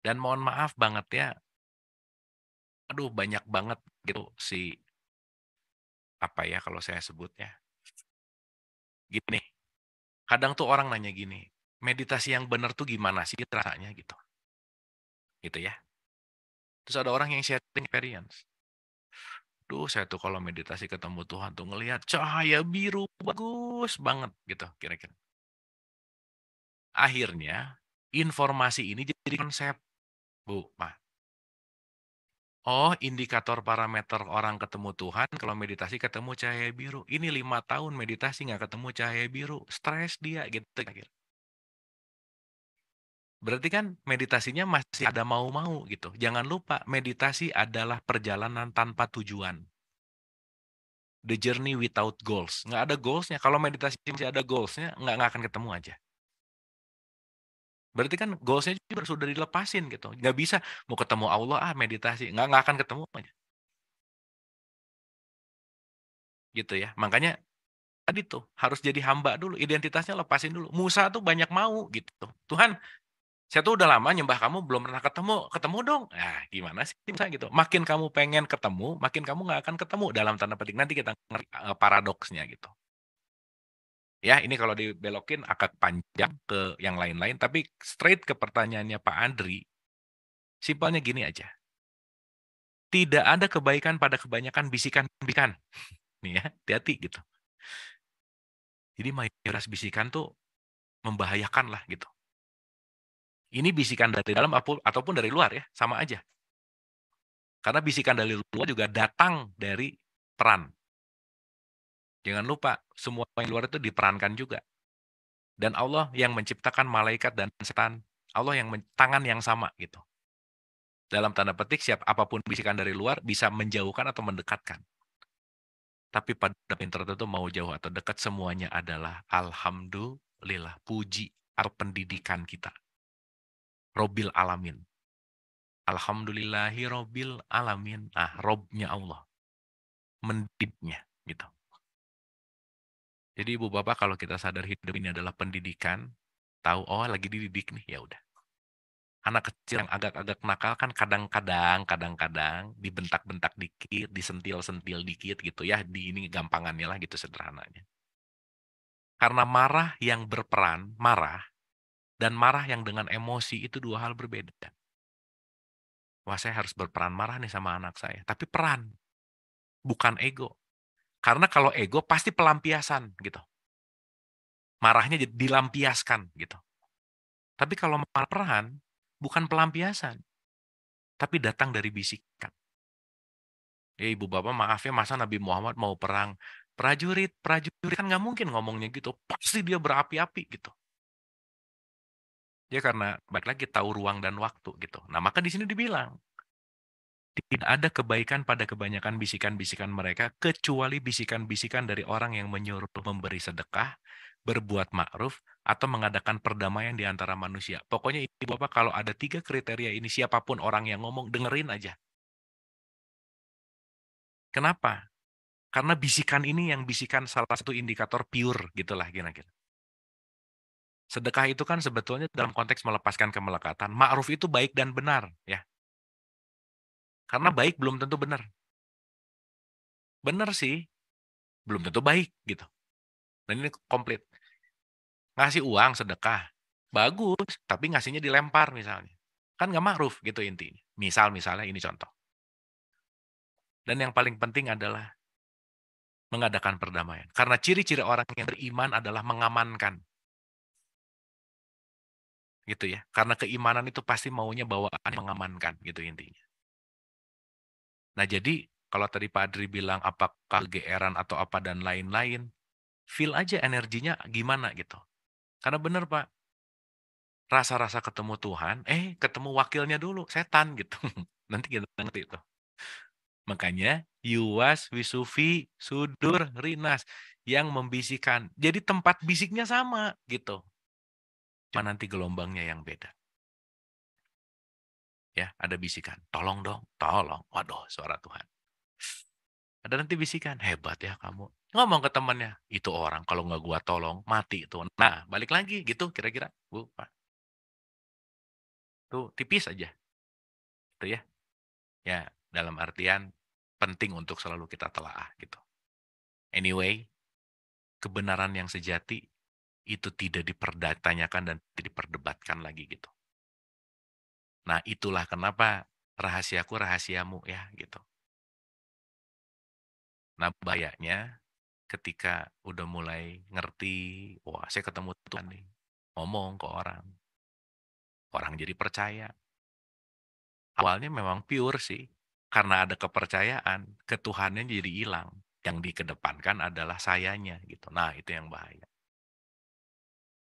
Dan mohon maaf banget ya, aduh banyak banget gitu apa ya kalau saya sebutnya. Gini, kadang tuh orang nanya gini, meditasi yang benar tuh gimana sih rasanya gitu. Gitu ya. Terus ada orang yang sharing experience. Duh, saya tuh kalau meditasi ketemu Tuhan tuh ngelihat cahaya biru bagus banget gitu kira-kira. Akhirnya informasi ini jadi konsep, Bu, Mah. Oh, indikator parameter orang ketemu Tuhan kalau meditasi ketemu cahaya biru. Ini 5 tahun meditasi nggak ketemu cahaya biru, stres dia gitu kira-kira. Berarti kan meditasinya masih ada mau-mau gitu. Jangan lupa meditasi adalah perjalanan tanpa tujuan. The journey without goals. Nggak ada goals-nya. Kalau meditasi masih ada goals-nya, nggak akan ketemu aja. Berarti kan goals-nya juga sudah dilepasin gitu. Nggak bisa mau ketemu Allah meditasi. Nggak akan ketemu aja. Gitu ya. Makanya tadi tuh harus jadi hamba dulu. Identitasnya lepasin dulu. Musa tuh banyak mau gitu. Tuhan, saya tuh udah lama nyembah kamu belum pernah ketemu, ketemu dong. Nah, gimana sih Musa gitu. Makin kamu pengen ketemu, makin kamu nggak akan ketemu dalam tanda petik. Nanti kita ngerti paradoksnya gitu. Ya, ini kalau dibelokin agak panjang ke yang lain-lain, tapi straight ke pertanyaannya Pak Andri, simpelnya gini aja. Tidak ada kebaikan pada kebanyakan bisikan-bisikan. Nih ya, hati-hati gitu. Jadi mayoritas bisikan tuh membahayakan lah gitu. Ini bisikan dari dalam ataupun dari luar ya, sama aja. Karena bisikan dari luar juga datang dari peran. Jangan lupa, semua yang luar itu diperankan juga. Dan Allah yang menciptakan malaikat dan setan, Allah yang tangan yang sama gitu. Dalam tanda petik, siap apapun bisikan dari luar bisa menjauhkan atau mendekatkan. Tapi pada pinter itu mau jauh atau dekat, semuanya adalah alhamdulillah, puji atau pendidikan kita. Robbil alamin. Alhamdulillahi robbil alamin. Nah, robnya Allah. Mendidiknya gitu. Jadi ibu bapak kalau kita sadar hidup ini adalah pendidikan, tahu oh lagi dididik nih, ya udah. Anak kecil yang agak-agak nakal kan kadang-kadang dibentak-bentak dikit, disentil-sentil dikit gitu ya, di ini gampangannya lah gitu sederhananya. Karena marah yang berperan, marah, dan marah yang dengan emosi itu dua hal berbeda. Wah, saya harus berperan marah nih sama anak saya. Tapi peran, bukan ego. Karena kalau ego pasti pelampiasan gitu. Marahnya dilampiaskan gitu. Tapi kalau marah peran, bukan pelampiasan. Tapi datang dari bisikan. Ya ibu bapak maaf ya, masa Nabi Muhammad mau perang. Prajurit kan nggak mungkin ngomongnya gitu. Pasti dia berapi-api gitu. Ya karena balik lagi tahu ruang dan waktu gitu. Nah maka di sini dibilang, tidak ada kebaikan pada kebanyakan bisikan-bisikan mereka, kecuali bisikan-bisikan dari orang yang menyuruh memberi sedekah, berbuat ma'ruf, atau mengadakan perdamaian di antara manusia. Pokoknya ibu bapak kalau ada 3 kriteria ini, siapapun orang yang ngomong, dengerin aja. Kenapa? Karena bisikan ini yang bisikan salah satu indikator pure, gitulah kira-kira. Sedekah itu kan sebetulnya dalam konteks melepaskan kemelekatan. Ma'ruf itu baik dan benar, ya. Karena baik belum tentu benar. Benar sih, belum tentu baik, gitu. Dan ini komplit. Ngasih uang sedekah, bagus, tapi ngasihnya dilempar misalnya. Kan nggak ma'ruf gitu intinya. Misalnya ini contoh. Dan yang paling penting adalah mengadakan perdamaian. Karena ciri-ciri orang yang beriman adalah mengamankan. Gitu ya. Karena keimanan itu pasti maunya bawaan mengamankan gitu intinya. Nah jadi kalau tadi Pak Adri bilang apakah kegeeran atau apa dan lain-lain, feel aja energinya gimana gitu. Karena benar Pak, rasa-rasa ketemu Tuhan, ketemu wakilnya dulu, setan gitu. Nanti kita ngerti itu. Makanya yuwas, wisufi, sudur, rinas yang membisikkan. Jadi tempat bisiknya sama gitu. Cuma nanti gelombangnya yang beda. Ya, ada bisikan, tolong dong, tolong. Waduh, suara Tuhan. Ada nanti bisikan, hebat ya kamu. Ngomong ke temannya, itu orang kalau nggak gua tolong, mati itu. Nah, balik lagi gitu kira-kira, Bu, Pak. Tuh, tipis aja. Gitu ya. Ya, dalam artian penting untuk selalu kita telaah gitu. Anyway, kebenaran yang sejati itu tidak dipertanyakan dan tidak diperdebatkan lagi gitu. Nah, itulah kenapa rahasiaku rahasiamu ya gitu. Nah, bahayanya ketika udah mulai ngerti, wah saya ketemu Tuhan nih, ngomong ke orang, orang jadi percaya. Awalnya memang pure sih, karena ada kepercayaan, ketuhannya jadi hilang. Yang dikedepankan adalah sayanya gitu. Nah, itu yang bahaya.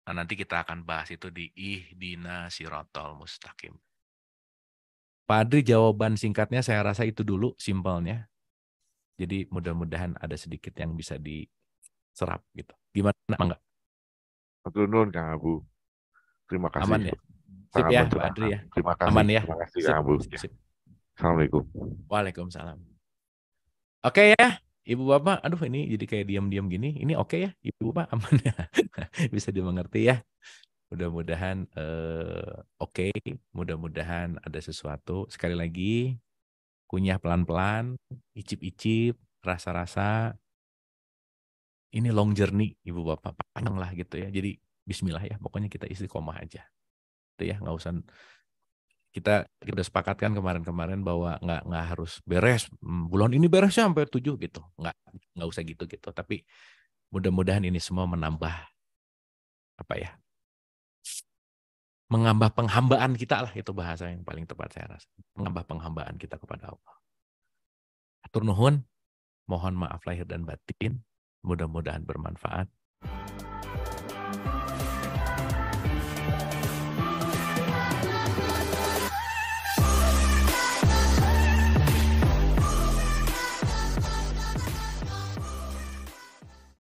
Nah, nanti kita akan bahas itu di Ihdina Sirotol Mustaqim. Pak Adri, jawaban singkatnya saya rasa itu dulu, simpelnya. Jadi mudah-mudahan ada sedikit yang bisa diserap gitu. Gimana, enggak? Matur nuwun Kang Abu. Terima kasih. Aman ya? Sip Sangat ya, Pak Adri mencerahkan. ya. Terima kasih. Aman ya? Terima kasih Kang Sip, Abu. sip, Ya. sip. Assalamualaikum. Waalaikumsalam. Oke ya, Ibu Bapak. Aduh, ini jadi kayak diam-diam gini. Ini oke ya, Ibu Bapak, aman ya? Bisa dimengerti ya. Mudah-mudahan oke. Mudah-mudahan ada sesuatu. Sekali lagi, kunyah pelan-pelan, icip-icip, rasa-rasa. Ini long journey, Ibu Bapak, panjang lah gitu ya. Jadi Bismillah ya, pokoknya kita istiqomah aja. Itu ya, nggak usah. Kita udah sepakatkan kemarin-kemarin bahwa nggak harus beres bulan ini beresnya sampai 7 gitu, nggak usah gitu. Tapi mudah-mudahan ini semua menambah apa ya, menambah penghambaan kita lah, itu bahasa yang paling tepat saya rasa, menambah penghambaan kita kepada Allah. Atur nuhun, mohon maaf lahir dan batin, mudah-mudahan bermanfaat.